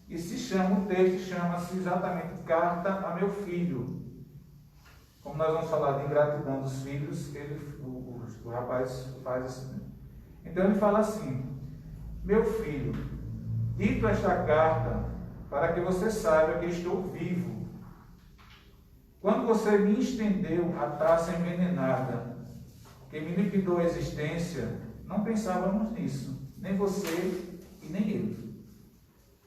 e o texto chama-se exatamente Carta a Meu Filho. Como nós vamos falar de ingratidão dos filhos, o rapaz faz assim. Então ele fala assim: meu filho, dito esta carta para que você saiba que estou vivo. Quando você me estendeu a taça envenenada, que me liquidou a existência, não pensávamos nisso, nem você e nem eu.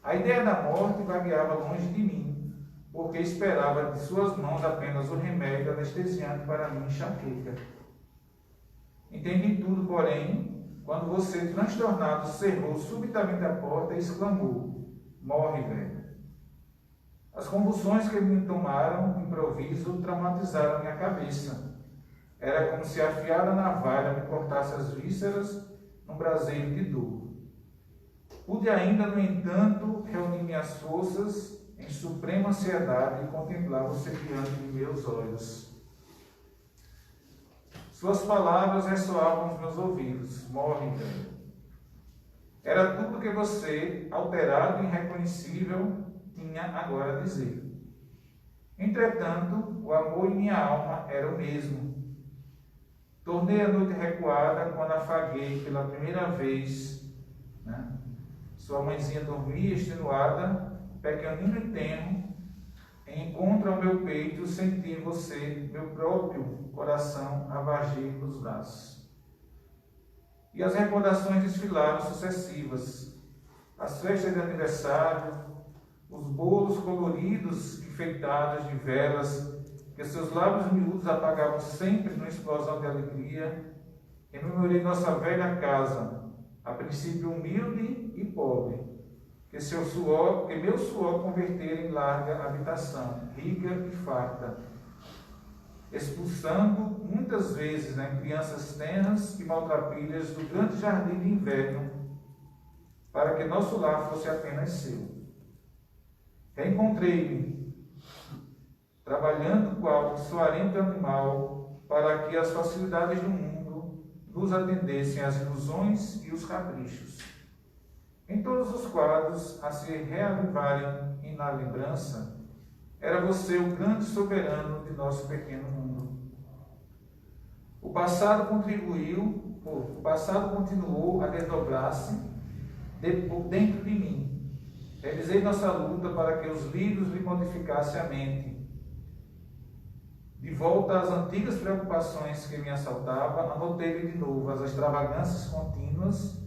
A ideia da morte vagueava longe de mim, porque esperava de suas mãos apenas o remédio anestesiante para a minha enxaqueca. Entendi tudo, porém, quando você, transtornado, cerrou subitamente a porta e exclamou: morre, velho. As convulsões que me tomaram, de improviso, traumatizaram minha cabeça. Era como se a afiada navalha me cortasse as vísceras num braseiro de dor. Pude ainda, no entanto, reunir minhas forças em suprema ansiedade e contemplar você diante de meus olhos. Suas palavras ressoavam nos meus ouvidos: morre, velho. Era tudo que você, alterado e irreconhecível, tinha agora a dizer. Entretanto, o amor em minha alma era o mesmo. Tornei a noite recuada quando afaguei pela primeira vez, né? Sua mãezinha dormia extenuada, pequenino e tenro, em encontro ao meu peito, senti em você, meu próprio coração, a vagir nos braços. E as recordações desfilaram sucessivas, as festas de aniversário, os bolos coloridos, enfeitados de velas, que seus lábios miúdos apagavam sempre numa explosão de alegria, rememorei nossa velha casa, a princípio humilde e pobre, que meu suor convertera em larga habitação, rica e farta, expulsando muitas vezes, crianças tenras e maltrapilhas do grande jardim de inverno, para que nosso lar fosse apenas seu. Reencontrei-me, trabalhando qual suarento animal, para que as facilidades do mundo nos atendessem às ilusões e os caprichos. Em todos os quadros a se reavivarem na lembrança, era você o grande soberano de nosso pequeno mundo. O passado continuou a desdobrar-se dentro de mim. Realizei nossa luta para que os livros lhe modificassem a mente. De volta às antigas preocupações que me assaltavam, anotei-lhe de novo as extravagâncias contínuas,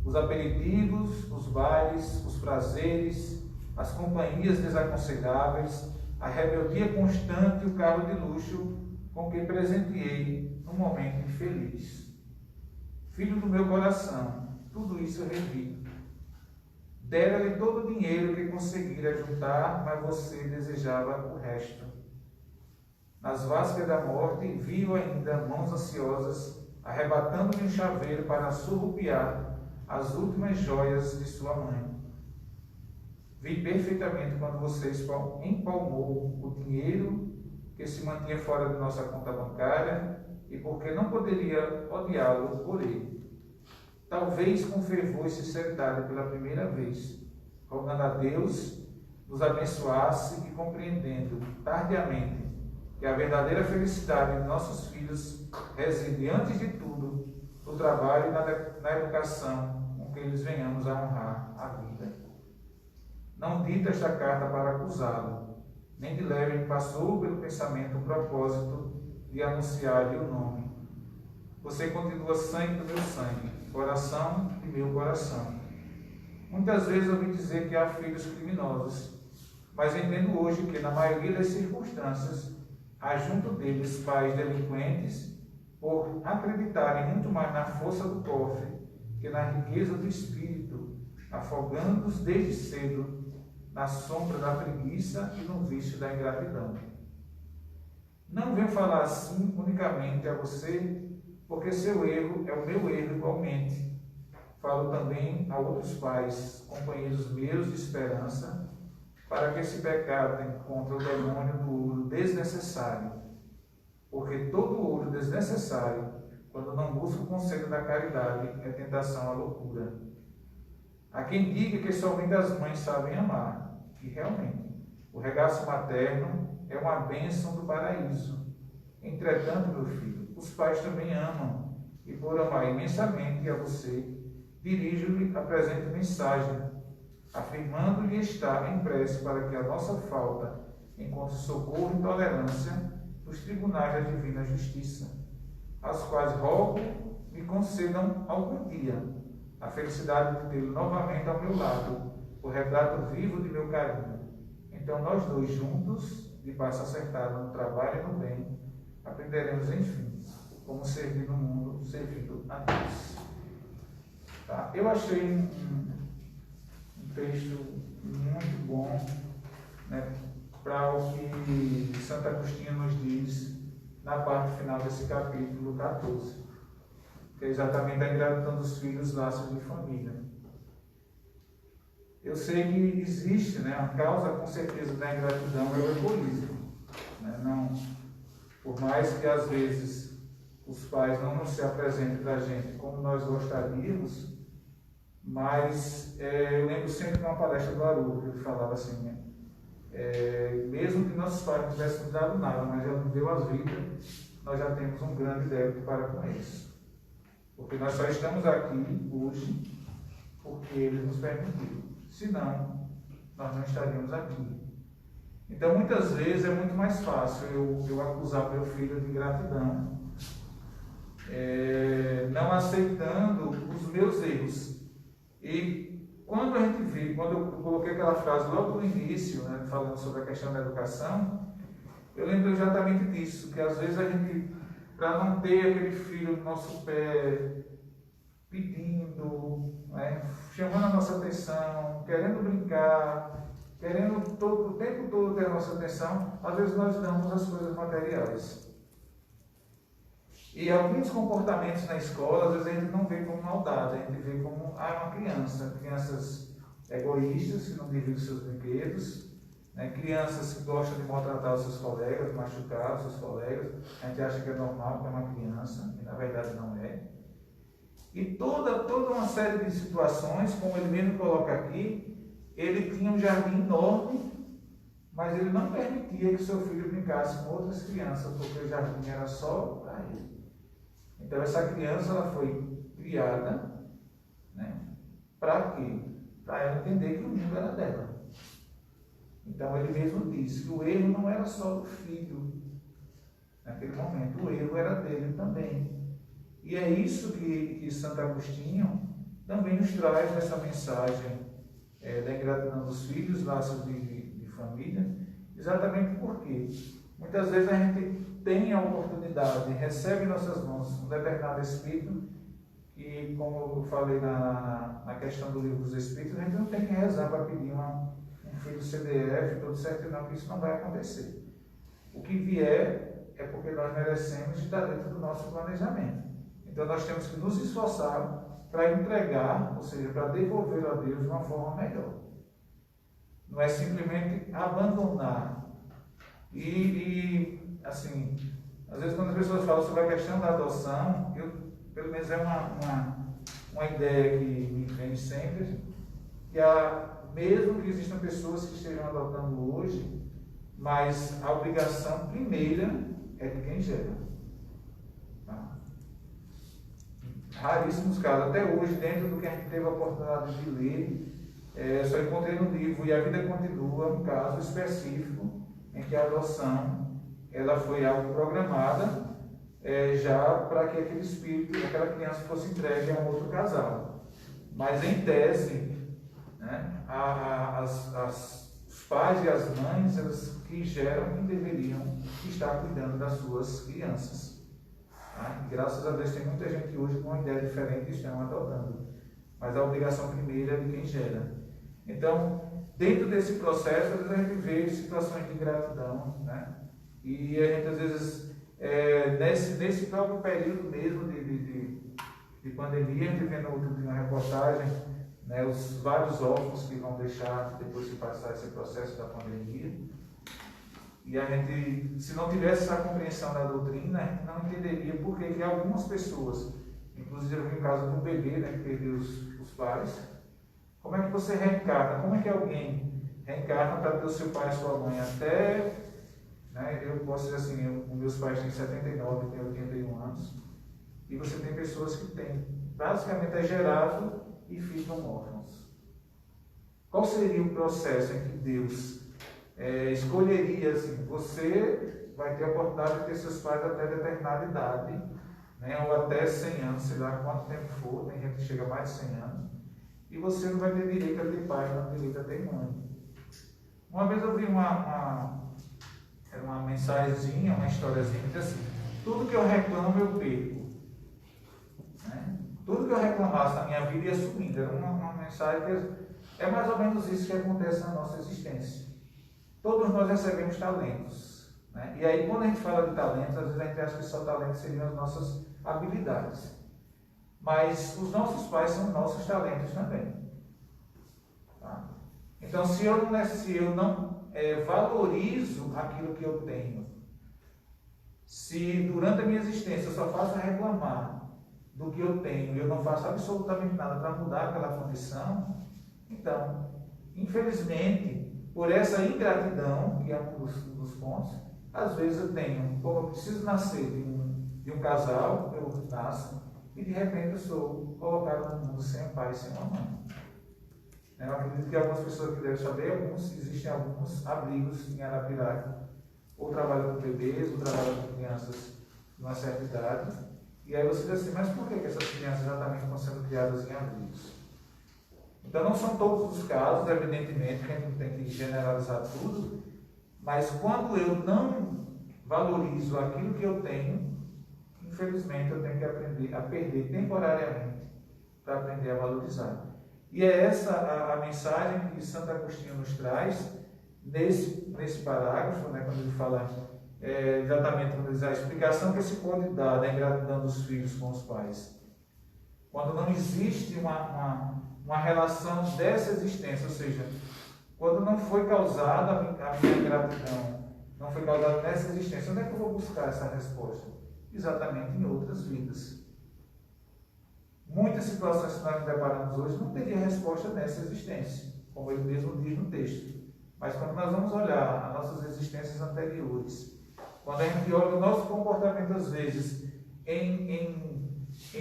os aperitivos, os bailes, os prazeres, as companhias desaconselháveis, a rebeldia constante e o carro de luxo com que presenteei num momento infeliz. Filho do meu coração, tudo isso eu revi. Dera-lhe todo o dinheiro que conseguira juntar, mas você desejava o resto. Nas vásperas da morte, vi-o ainda, mãos ansiosas, arrebatando-me um chaveiro para surrupiar as últimas joias de sua mãe. Vi perfeitamente quando você empalmou o dinheiro que se mantinha fora de nossa conta bancária e porque não poderia odiá-lo por ele. Talvez com fervor e sinceridade pela primeira vez, rogando a Deus nos abençoasse e compreendendo tardiamente que a verdadeira felicidade de nossos filhos reside, antes de tudo, no trabalho e na educação com que eles venhamos a honrar a vida. Não dito esta carta para acusá-lo, nem de leve me passou pelo pensamento o propósito de anunciar-lhe o nome. Você continua sangue do meu sangue, coração de meu coração. Muitas vezes ouvi dizer que há filhos criminosos, mas entendo hoje que, na maioria das circunstâncias, há junto deles pais delinquentes por acreditarem muito mais na força do cofre que na riqueza do espírito, afogando-os desde cedo na sombra da preguiça e no vício da ingratidão. Não venho falar assim unicamente a você, porque seu erro é o meu erro igualmente. Falo também a outros pais, companheiros meus de esperança, para que se pecadem contra o demônio do ouro desnecessário. Porque todo ouro desnecessário, quando não busca o conselho da caridade, é tentação à loucura. Há quem diga que somente as mães sabem amar, e realmente, o regaço materno é uma bênção do paraíso. Entretanto, meu filho, os pais também amam, e por amar imensamente a você, dirijo-lhe a presente mensagem, afirmando-lhe estar em prece para que a nossa falta encontre socorro e tolerância nos tribunais da divina justiça, aos quais rogo me concedam algum dia a felicidade de tê-lo novamente ao meu lado, o retrato vivo de meu carinho. Então nós dois juntos, de passo acertado no trabalho e no bem, aprenderemos, enfim, como servir no mundo, servindo a Deus. Tá? Eu achei um texto muito bom, para o que Santo Agostinho nos diz na parte final desse capítulo 14, que é exatamente a ingratidão dos filhos, laços de família. Eu sei que existe, a causa com certeza da ingratidão é o egoísmo. Não, por mais que às vezes os pais não se apresentem para a gente como nós gostaríamos, mas eu lembro sempre de uma palestra do Haroldo, que ele falava assim, mesmo que nossos pais não tivessem dado nada, mas já nos deu as vidas, nós já temos um grande débito para com eles. Porque nós só estamos aqui hoje porque eles nos permitiram. Senão, nós não estaríamos aqui. Então, muitas vezes é muito mais fácil eu acusar meu filho de ingratidão, não aceitando os meus erros. E quando a gente vê, quando eu coloquei aquela frase logo no início, né, falando sobre a questão da educação, eu lembro exatamente disso, que às vezes a gente, para não ter aquele filho no nosso pé, pedindo, né, chamando a nossa atenção, querendo brincar, querendo o tempo todo ter a nossa atenção, às vezes nós damos as coisas materiais. E alguns comportamentos na escola, às vezes a gente não vê como maldade, a gente vê como uma criança, crianças egoístas que não dividem os seus brinquedos, né? Crianças que gostam de maltratar os seus colegas, machucar os seus colegas, a gente acha que é normal porque é uma criança, e na verdade não é. E toda uma série de situações, como ele mesmo coloca aqui, ele tinha um jardim enorme, mas ele não permitia que seu filho brincasse com outras crianças, porque o jardim era só para ele. Então essa criança ela foi criada, né, para quê? Para ela entender que o mundo era dela. Então ele mesmo disse que o erro não era só do filho, naquele momento, o erro era dele também. E é isso que Santo Agostinho também nos traz nessa mensagem da ingratidão dos filhos, laços de família, exatamente porque muitas vezes a gente tem a oportunidade, recebe em nossas mãos um determinado espírito, e como eu falei na questão do livro dos espíritos, a gente não tem que rezar para pedir um filho CDF, todo certo, não, que isso não vai acontecer. O que vier é porque nós merecemos e está dentro do nosso planejamento. Então nós temos que nos esforçar para entregar, ou seja, para devolver a Deus de uma forma melhor. Não é simplesmente abandonar. E assim, às vezes quando as pessoas falam sobre a questão da adoção, pelo menos é uma ideia que me vem sempre, que mesmo que existam pessoas que estejam adotando hoje, mas a obrigação primeira é de quem gera. Tá? Raríssimos casos, até hoje, dentro do que a gente teve a oportunidade de ler, só encontrei no livro E a Vida Continua um caso específico em que a adoção ela foi algo programada já para que aquele espírito, aquela criança fosse entregue a um outro casal. Mas em tese, né, os pais e as mães, elas que geram, que deveriam estar cuidando das suas crianças. Tá? E graças a Deus tem muita gente hoje com uma ideia diferente e estão adotando. Mas a obrigação primeira é de quem gera. Então, dentro desse processo, às vezes a gente vê situações de ingratidão, né? E a gente às vezes, nesse próprio período mesmo de pandemia, a gente vê no outro dia uma reportagem, né, os vários órfãos que vão deixar depois que passar esse processo da pandemia. E a gente, se não tivesse essa compreensão da doutrina, a gente não entenderia por que algumas pessoas, inclusive eu vi o caso de um bebê, né, que perdeu os pais. Como é que você reencarna? Como é que alguém reencarna para ter o seu pai e a sua mãe até, né, eu posso dizer assim, meus pais têm 79, têm 81 anos, e você tem pessoas que têm, basicamente é gerado e ficam órfãos. Qual seria o processo em que Deus escolheria assim, você vai ter a oportunidade de ter seus pais até determinada idade, né, ou até 100 anos, sei lá quanto tempo for, tem gente que chega a mais de 100 anos, e você não vai ter direito a ter pai, não tem direito a ter mãe. Uma vez eu vi uma mensagenzinha, uma historiazinha, que diz assim: tudo que eu reclamo eu perco. Né? Tudo que eu reclamasse na minha vida ia sumindo. Era uma mensagem que é mais ou menos isso que acontece na nossa existência. Todos nós recebemos talentos. Né? E aí, quando a gente fala de talentos, às vezes a gente acha que só talentos seriam as nossas habilidades. Mas os nossos pais são nossos talentos também. Tá? Então, se eu não valorizo aquilo que eu tenho, se durante a minha existência eu só faço reclamar do que eu tenho e eu não faço absolutamente nada para mudar aquela condição, então, infelizmente, por essa ingratidão, que é um dos pontos, às vezes eu tenho, como eu preciso nascer de um casal, eu nasço, e de repente eu sou colocado no mundo sem um pai e sem uma mãe. Eu acredito que algumas pessoas que devem saber, existem alguns abrigos em Arapiraca, ou trabalham com bebês, ou trabalham com crianças de uma certa idade, e aí você diz assim, mas por que essas crianças exatamente estão sendo criadas em abrigos? Então não são todos os casos, evidentemente, que a gente não tem que generalizar tudo, mas quando eu não valorizo aquilo que eu tenho, infelizmente eu tenho que aprender a perder temporariamente para aprender a valorizar. E é essa a mensagem que Santo Agostinho nos traz nesse parágrafo, né, quando ele fala exatamente quando ele diz a explicação que se pode dar da ingratidão dos filhos com os pais. Quando não existe uma relação dessa existência, ou seja, quando não foi causada a minha ingratidão, não foi causada nessa existência, onde é que eu vou buscar essa resposta? Exatamente em outras vidas. Muitas situações que nós nos deparamos hoje não teriam resposta nessa existência, como ele mesmo diz no texto. Mas quando nós vamos olhar as nossas existências anteriores, quando a gente olha o nosso comportamento às vezes em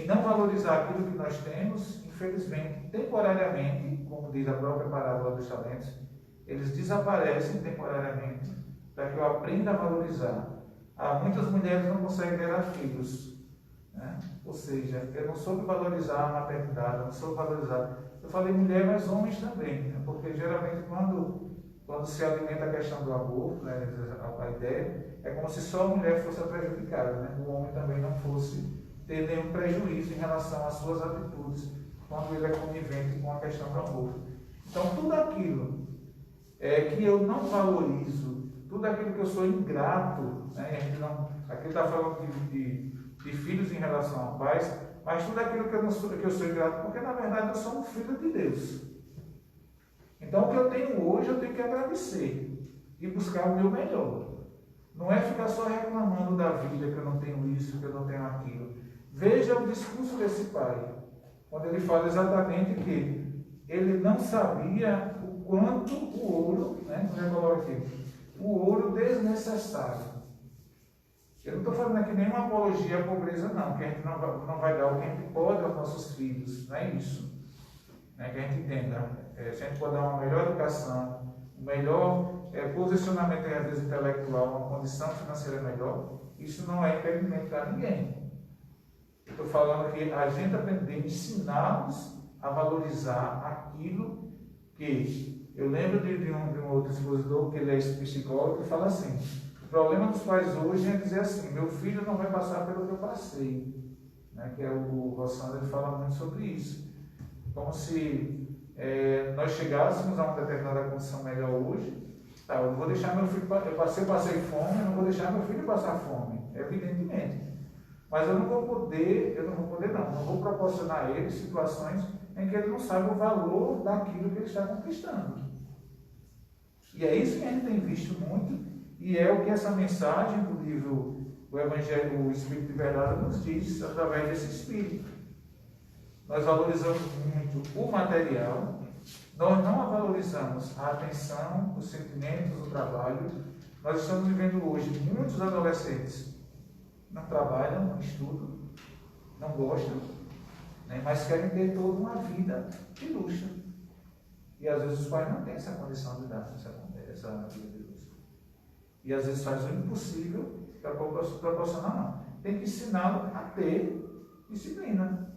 não valorizar aquilo que nós temos, infelizmente, temporariamente, como diz a própria parábola dos talentos, eles desaparecem temporariamente para que eu aprenda a valorizar. Muitas mulheres não conseguem gerar filhos, né? Ou seja, eu não soube valorizar a maternidade, eu não soube valorizar. Eu falei mulher, mas homens também, né? Porque geralmente quando se alimenta a questão do aborto, né, a ideia é como se só a mulher fosse a prejudicada, né? O homem também não fosse ter nenhum prejuízo em relação às suas atitudes quando ele é conivente com a questão do aborto. Então, tudo aquilo que eu não valorizo, tudo aquilo que eu sou ingrato, né? Aqui está falando de filhos em relação a pais, mas tudo aquilo que eu sou ingrato, porque na verdade eu sou um filho de Deus. Então, o que eu tenho hoje, eu tenho que agradecer e buscar o meu melhor. Não é ficar só reclamando da vida, que eu não tenho isso, que eu não tenho aquilo. Veja o discurso desse pai, quando ele fala exatamente que ele não sabia o quanto o ouro, né, como eu coloco aqui, o ouro desnecessário. Eu não estou falando aqui nenhuma apologia à pobreza, não, que a gente não vai dar o que a gente pode aos nossos filhos, não é isso. Né, que a gente entenda, se a gente pode dar uma melhor educação, um melhor posicionamento, às vezes, intelectual, uma condição financeira melhor, isso não é impedimento para ninguém. Eu estou falando que a gente aprender a ensiná-los a valorizar aquilo que... Eu lembro de um outro expositor, que ele é psicólogo, que fala assim: o problema dos pais hoje é dizer assim, meu filho não vai passar pelo que eu passei. Né? Que é o Rossandro, ele fala muito sobre isso. Como se nós chegássemos a uma determinada condição melhor hoje. Tá, eu não vou deixar meu filho... Eu passei fome, eu não vou deixar meu filho passar fome, evidentemente. Mas eu não vou proporcionar a ele situações em que ele não sabe o valor daquilo que ele está conquistando. E é isso que a gente tem visto muito, e é o que essa mensagem do livro, o Evangelho, o Espírito de Verdade, nos diz através desse Espírito. Nós valorizamos muito o material, nós não valorizamos a atenção, os sentimentos, o trabalho. Nós estamos vivendo hoje muitos adolescentes não trabalham, não estudam, não gostam, né, mas querem ter toda uma vida de luxo. E às vezes os pais não têm essa condição de dar essa vida de luxo. E às vezes faz o impossível para proporcionar, não. Tem que ensiná-lo a ter disciplina.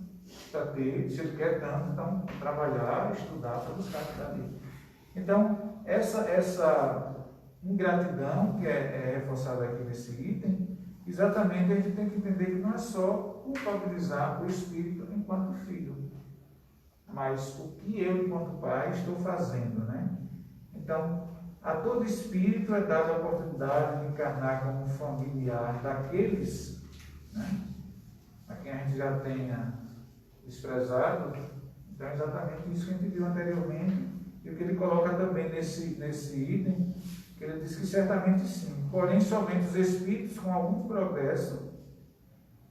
Para ter, se ele quer tanto, então trabalhar, estudar para buscar aquilo ali. Então, essa ingratidão que é reforçada aqui nesse item, exatamente a gente tem que entender que não é só culpabilizar o espírito enquanto filho, mas o que eu, enquanto pai, estou fazendo, né? Então, a todo espírito é dada a oportunidade de encarnar como familiar daqueles, né, a quem a gente já tenha desprezado. Então, é exatamente isso que a gente viu anteriormente, e o que ele coloca também nesse item, que ele diz que certamente sim, porém somente os espíritos com algum progresso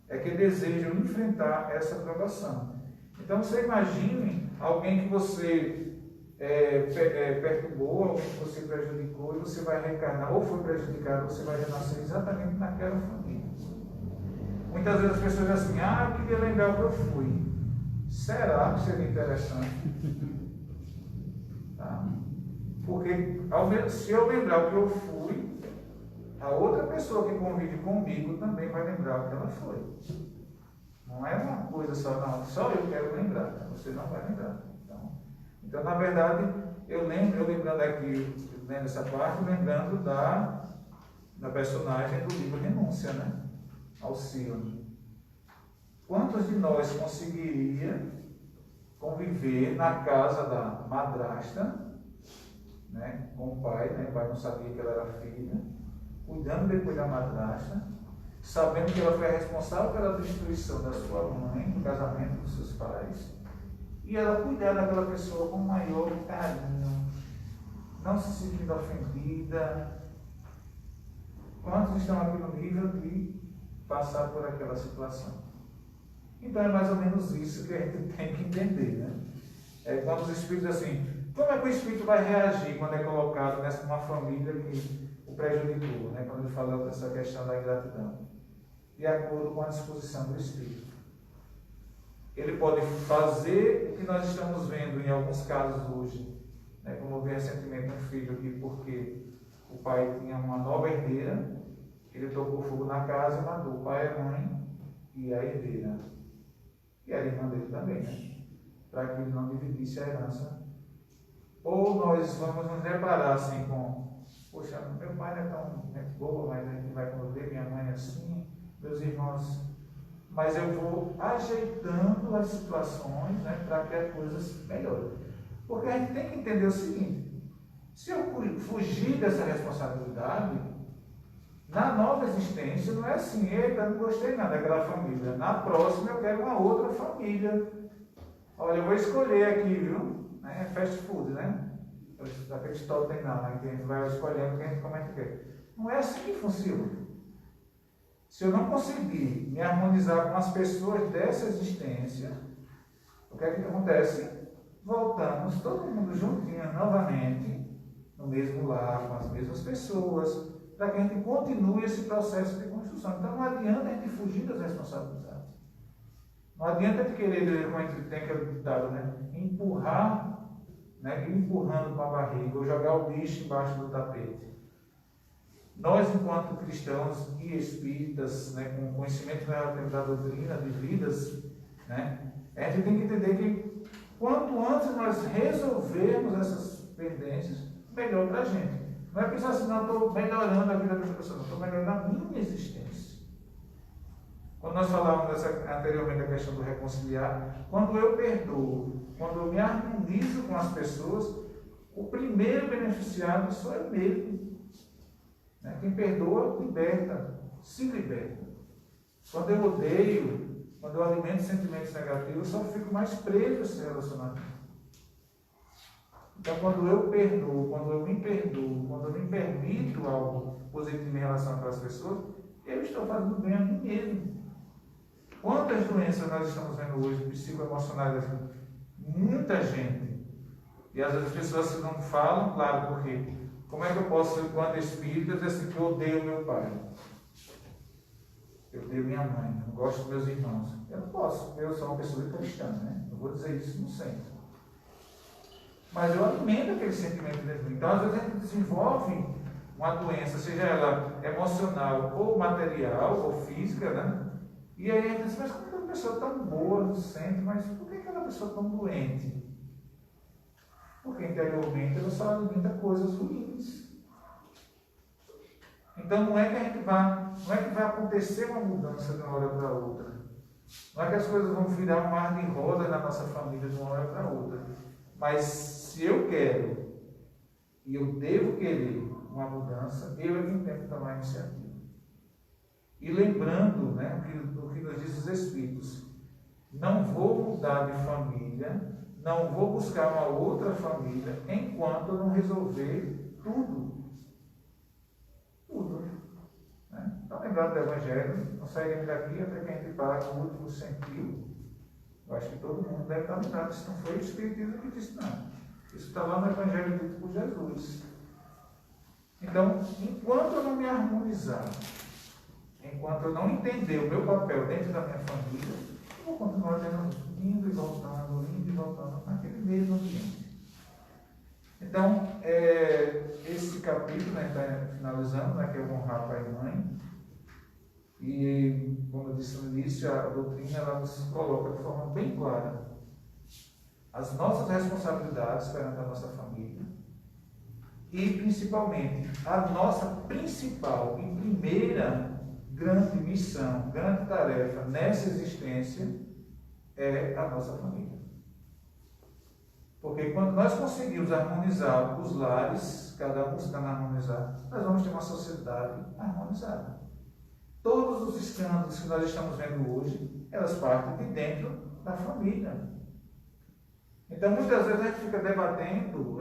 é que desejam enfrentar essa provação. Então você imagine alguém que você perturbou, alguém que você prejudicou, e você vai reencarnar, ou foi prejudicado, você vai renascer exatamente naquela família. Muitas vezes as pessoas dizem assim, eu queria lembrar o que eu fui. Será que seria interessante? Tá? Porque se eu lembrar o que eu fui, a outra pessoa que convive comigo também vai lembrar o que ela foi. Não é uma coisa só, não, só eu quero lembrar, você não vai lembrar. Então, Então, na verdade, eu lembrando aqui, né, nessa parte, lembrando da personagem do livro Renúncia, né? Alcíone. Quantos de nós conseguiria conviver na casa da madrasta, né, com o pai, né? O pai não sabia que ela era filha, cuidando depois da madrasta, sabendo que ela foi a responsável pela destruição da sua mãe, do casamento dos seus pais, e ela cuidar daquela pessoa com o maior carinho, não se sentindo ofendida. Quantos estão aqui no nível de passar por aquela situação? Então é mais ou menos isso que a gente tem que entender, né? É quando os espíritos assim, como é que o espírito vai reagir quando é colocado numa família que o prejudicou, né? Quando ele fala dessa questão da ingratidão, de acordo com a disposição do espírito. Ele pode fazer o que nós estamos vendo em alguns casos hoje, né? Como eu vi recentemente um filho aqui, porque o pai tinha uma nova herdeira, ele tocou fogo na casa e matou o pai, a mãe e a herdeira. E a irmã dele também, né? Para que ele não dividisse a herança. Ou nós vamos nos deparar assim com, poxa, meu pai não é tão boa, mas a gente vai conviver, minha mãe é assim, meus irmãos. Mas eu vou ajeitando as situações, né, para que as coisas melhorem. Porque a gente tem que entender o seguinte: se eu fugir dessa responsabilidade, na nova existência não é assim, eita, não gostei nada daquela família. Na próxima eu quero uma outra família. Olha, eu vou escolher aqui, viu? É fast food, né? Daqueles totem não, né? Que a gente vai escolhendo como é que quer. Não é assim que funciona. Se eu não conseguir me harmonizar com as pessoas dessa existência, o que é que acontece? Voltamos todo mundo juntinho novamente, no mesmo lar, com as mesmas pessoas, para que a gente continue esse processo de construção. Então não adianta a gente fugir das responsabilidades. Não adianta a gente querer, como a gente tem aquele ditado, né? Empurrar, né? Empurrando com a barriga, ou jogar o lixo embaixo do tapete. Nós, enquanto cristãos e espíritas, né, com conhecimento da doutrina de vidas, né, a gente tem que entender que quanto antes nós resolvermos essas pendências, melhor para a gente. Não é pensar assim, não, estou melhorando a vida da pessoa, não, estou melhorando a minha existência. Quando nós falávamos anteriormente da questão do reconciliar, quando eu perdoo, quando eu me harmonizo com as pessoas, o primeiro beneficiado sou eu mesmo. Quem perdoa, liberta, se liberta. Quando eu odeio, quando eu alimento sentimentos negativos, eu só fico mais preso a esse relacionamento. Então, quando eu perdoo, quando eu me perdoo, quando eu me permito algo positivo em relação àquelas pessoas, eu estou fazendo bem a mim mesmo. Quantas doenças nós estamos vendo hoje, psicoemocionais, muita gente. E às vezes as pessoas não falam, claro, porque como é que eu posso, enquanto espírita, dizer assim que eu odeio meu pai? Eu odeio minha mãe, não gosto dos meus irmãos. Eu não posso, porque eu sou uma pessoa cristã, né? Eu vou dizer isso no centro. Mas eu alimento aquele sentimento dentro de mim. Então, às vezes, a gente desenvolve uma doença, seja ela emocional, ou material, ou física, né? E aí a gente diz, mas como é aquela pessoa tão boa no centro, mas por que aquela pessoa tão doente? Porque interiormente ela só alimenta coisas ruins. Então não é que a gente não é que vai acontecer uma mudança de uma hora para outra. Não é que as coisas vão virar um mar de roda na nossa família de uma hora para outra. Mas se eu quero e eu devo querer uma mudança, eu é quem tenho que tomar a iniciativa. E lembrando, né, o que nos diz os Espíritos, não vou mudar de família, não vou buscar uma outra família enquanto eu não resolver tudo. Tudo. Né? Então, lembrando do Evangelho, não sairemos daqui até que a gente pague o último centímetro. Eu acho que todo mundo deve estar lembrado. Isso não foi o Espiritismo que disse, não. Isso está lá no Evangelho dito por Jesus. Então, enquanto eu não me harmonizar, enquanto eu não entender o meu papel dentro da minha família, eu vou continuar indo e voltando naquele mesmo ambiente. Então, esse capítulo, né, está finalizando, né, que é o honrar pai e mãe. E, como eu disse no início, a doutrina ela nos coloca de forma bem clara as nossas responsabilidades perante a nossa família e, principalmente, a nossa principal e primeira grande missão, grande tarefa nessa existência é a nossa família. Porque quando nós conseguimos harmonizar os lares, cada um buscando harmonizar, nós vamos ter uma sociedade harmonizada. Todos os escândalos que nós estamos vendo hoje, elas partem de dentro da família. Então, muitas vezes a gente fica debatendo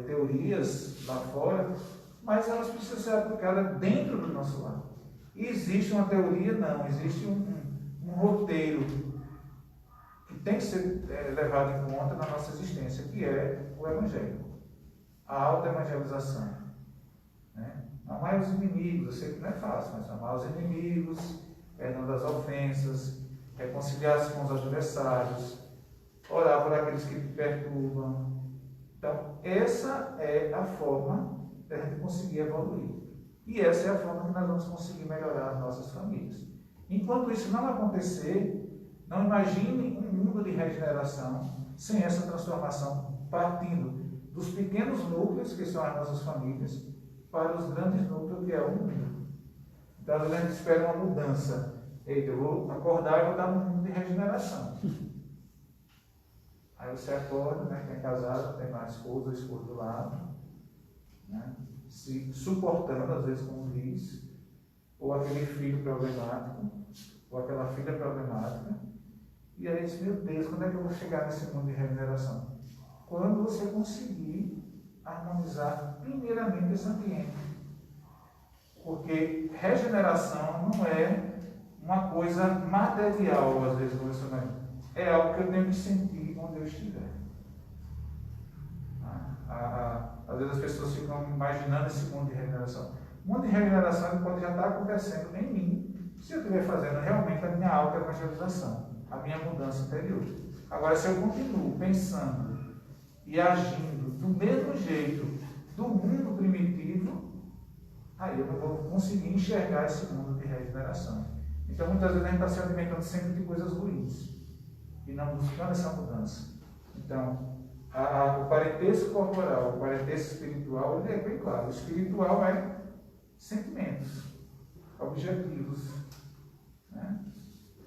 teorias lá fora, mas elas precisam ser aplicadas dentro do nosso lar. E existe uma teoria? Não. Existe um roteiro que tem que ser levado em conta na nossa existência, que é o Evangelho. A auto-evangelização. Né? Amar os inimigos, eu sei que não é fácil, mas amar os inimigos, perdão das ofensas, reconciliar-se com os adversários, orar por aqueles que te perturbam. Então, essa é a forma de a gente conseguir evoluir. E essa é a forma que nós vamos conseguir melhorar as nossas famílias. Enquanto isso não acontecer, não imagine um mundo de regeneração sem essa transformação, partindo dos pequenos núcleos, que são as nossas famílias, para os grandes núcleos, que é o mundo. Então, às vezes a gente espera uma mudança. Eita, eu vou acordar e vou dar um mundo de regeneração. Aí você acorda, né, quem é casado, tem uma esposa, o esposo do lado, né, se suportando, às vezes, como diz, ou aquele filho problemático, ou aquela filha problemática, e aí diz, meu Deus, quando é que eu vou chegar nesse mundo de regeneração? Quando você conseguir harmonizar primeiramente esse ambiente. Porque regeneração não é uma coisa material, às vezes, é algo que eu tenho que sentir onde eu estiver. Às vezes as pessoas ficam imaginando esse mundo de regeneração. O mundo de regeneração ele pode já estar acontecendo em mim, se eu estiver fazendo realmente a minha auto-evangelização, a minha mudança interior. Agora, se eu continuo pensando e agindo do mesmo jeito do mundo primitivo, aí eu não vou conseguir enxergar esse mundo de regeneração. Então, muitas vezes a gente está se alimentando sempre de coisas ruins e não buscando essa mudança. Então, o parentesco corporal, o parentesco espiritual, ele é bem claro. O espiritual é sentimentos, objetivos. Né?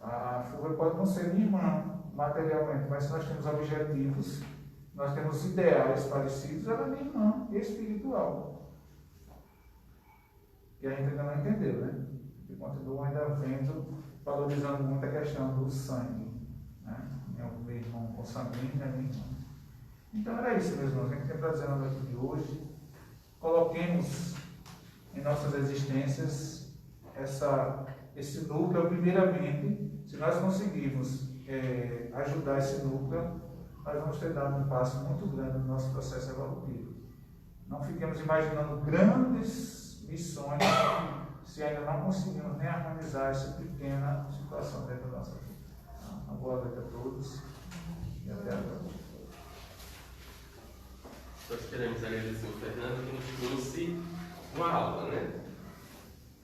A fuga pode não ser minha irmã, materialmente, mas se nós temos objetivos, nós temos ideais parecidos, ela é minha irmã espiritual. E a gente ainda não entendeu, né? E continua ainda vendo, valorizando muito a questão do sangue. Né? Meu irmão consanguíneo é minha irmã. Então era isso, meus irmãos, a gente tem para dizer na noite de hoje. Coloquemos em nossas existências esse núcleo, primeiramente, se nós conseguirmos ajudar esse núcleo, nós vamos ter dado um passo muito grande no nosso processo evolutivo. Não fiquemos imaginando grandes missões se ainda não conseguimos nem harmonizar essa pequena situação dentro da nossa vida. Uma boa noite a todos e até agora. Nós queremos agradecer o Fernando que nos trouxe uma aula, né?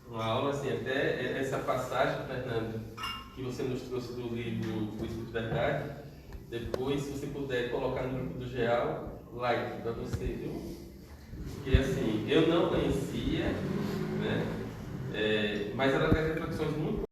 Uma aula, assim, até essa passagem, Fernando, que você nos trouxe do livro O Espírito da Verdade, depois, se você puder colocar no grupo do GEAL, like para você, viu? Porque, assim, eu não conhecia, né? Mas ela traz reflexões muito